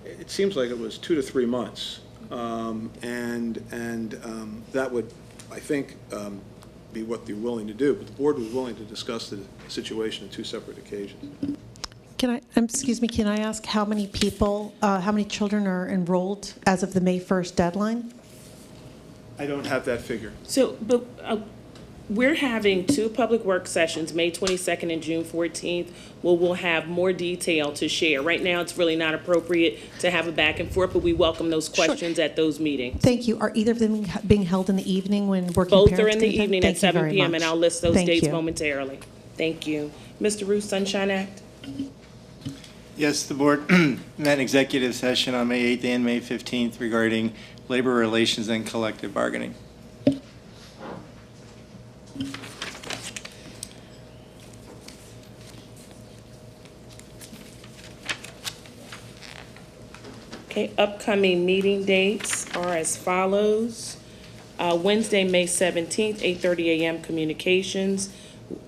It seems like it was 2 to 3 months. That would, I think, be what they're willing to do. But the board was willing to discuss the situation on 2 separate occasions. Can I, excuse me, can I ask how many people, how many children are enrolled as of the May 1st deadline? I don't have that figure. So, but we're having 2 public work sessions, May 22nd and June 14th, where we'll have more detail to share. Right now, it's really not appropriate to have a back and forth, but we welcome those questions at those meetings. Thank you. Are either of them being held in the evening when working Both parents are in the can attend? evening Thank at you 7 very p.m., much. and I'll list those Thank dates you. momentarily. Thank you. Mr. Ruth, Sunshine Act? Yes, the board met in executive session on May 8th and May 15th regarding labor relations and collective bargaining. Okay, upcoming meeting dates are as follows. Wednesday, May 17th, 8:30 a.m. Communications.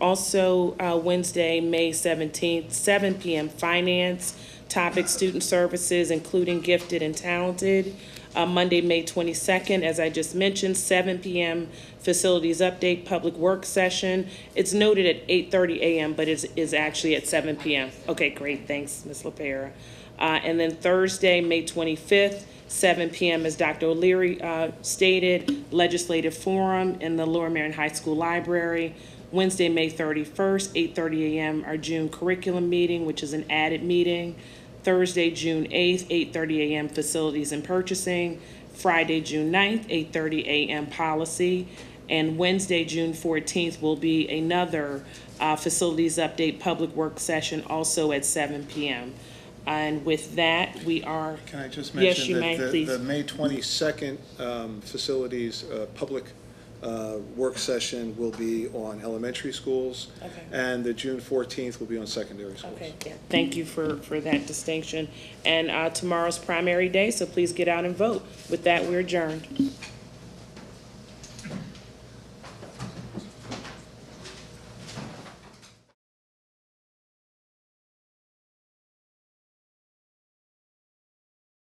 Also, Wednesday, May 17th, 7 p.m. Finance. Topic Student Services, including gifted and talented. Monday, May 22nd, as I just mentioned, 7 p.m. Facilities Update, Public Work Session. It's noted at 8:30 a.m., but is actually at 7 p.m. Okay, great, thanks, Ms. LaPera. And then Thursday, May 25th, 7 p.m., as Dr. O'Leary stated, Legislative Forum in the Lower Merion High School Library. Wednesday, May 31st, 8:30 a.m., our June curriculum meeting, which is an added meeting. Thursday, June 8th, 8:30 a.m., Facilities and Purchasing. Friday, June 9th, 8:30 a.m., Policy. And Wednesday, June 14th, will be another Facilities Update Public Work Session, also at 7 p.m. And with that, we are. Can I just Yes, mention you may, that please. the May 22nd facilities public work session will be on elementary schools. Okay. And the June 14th will be on secondary schools. Okay, yeah. Thank you for that distinction. And tomorrow's primary day, so please get out and vote. With that, we're adjourned.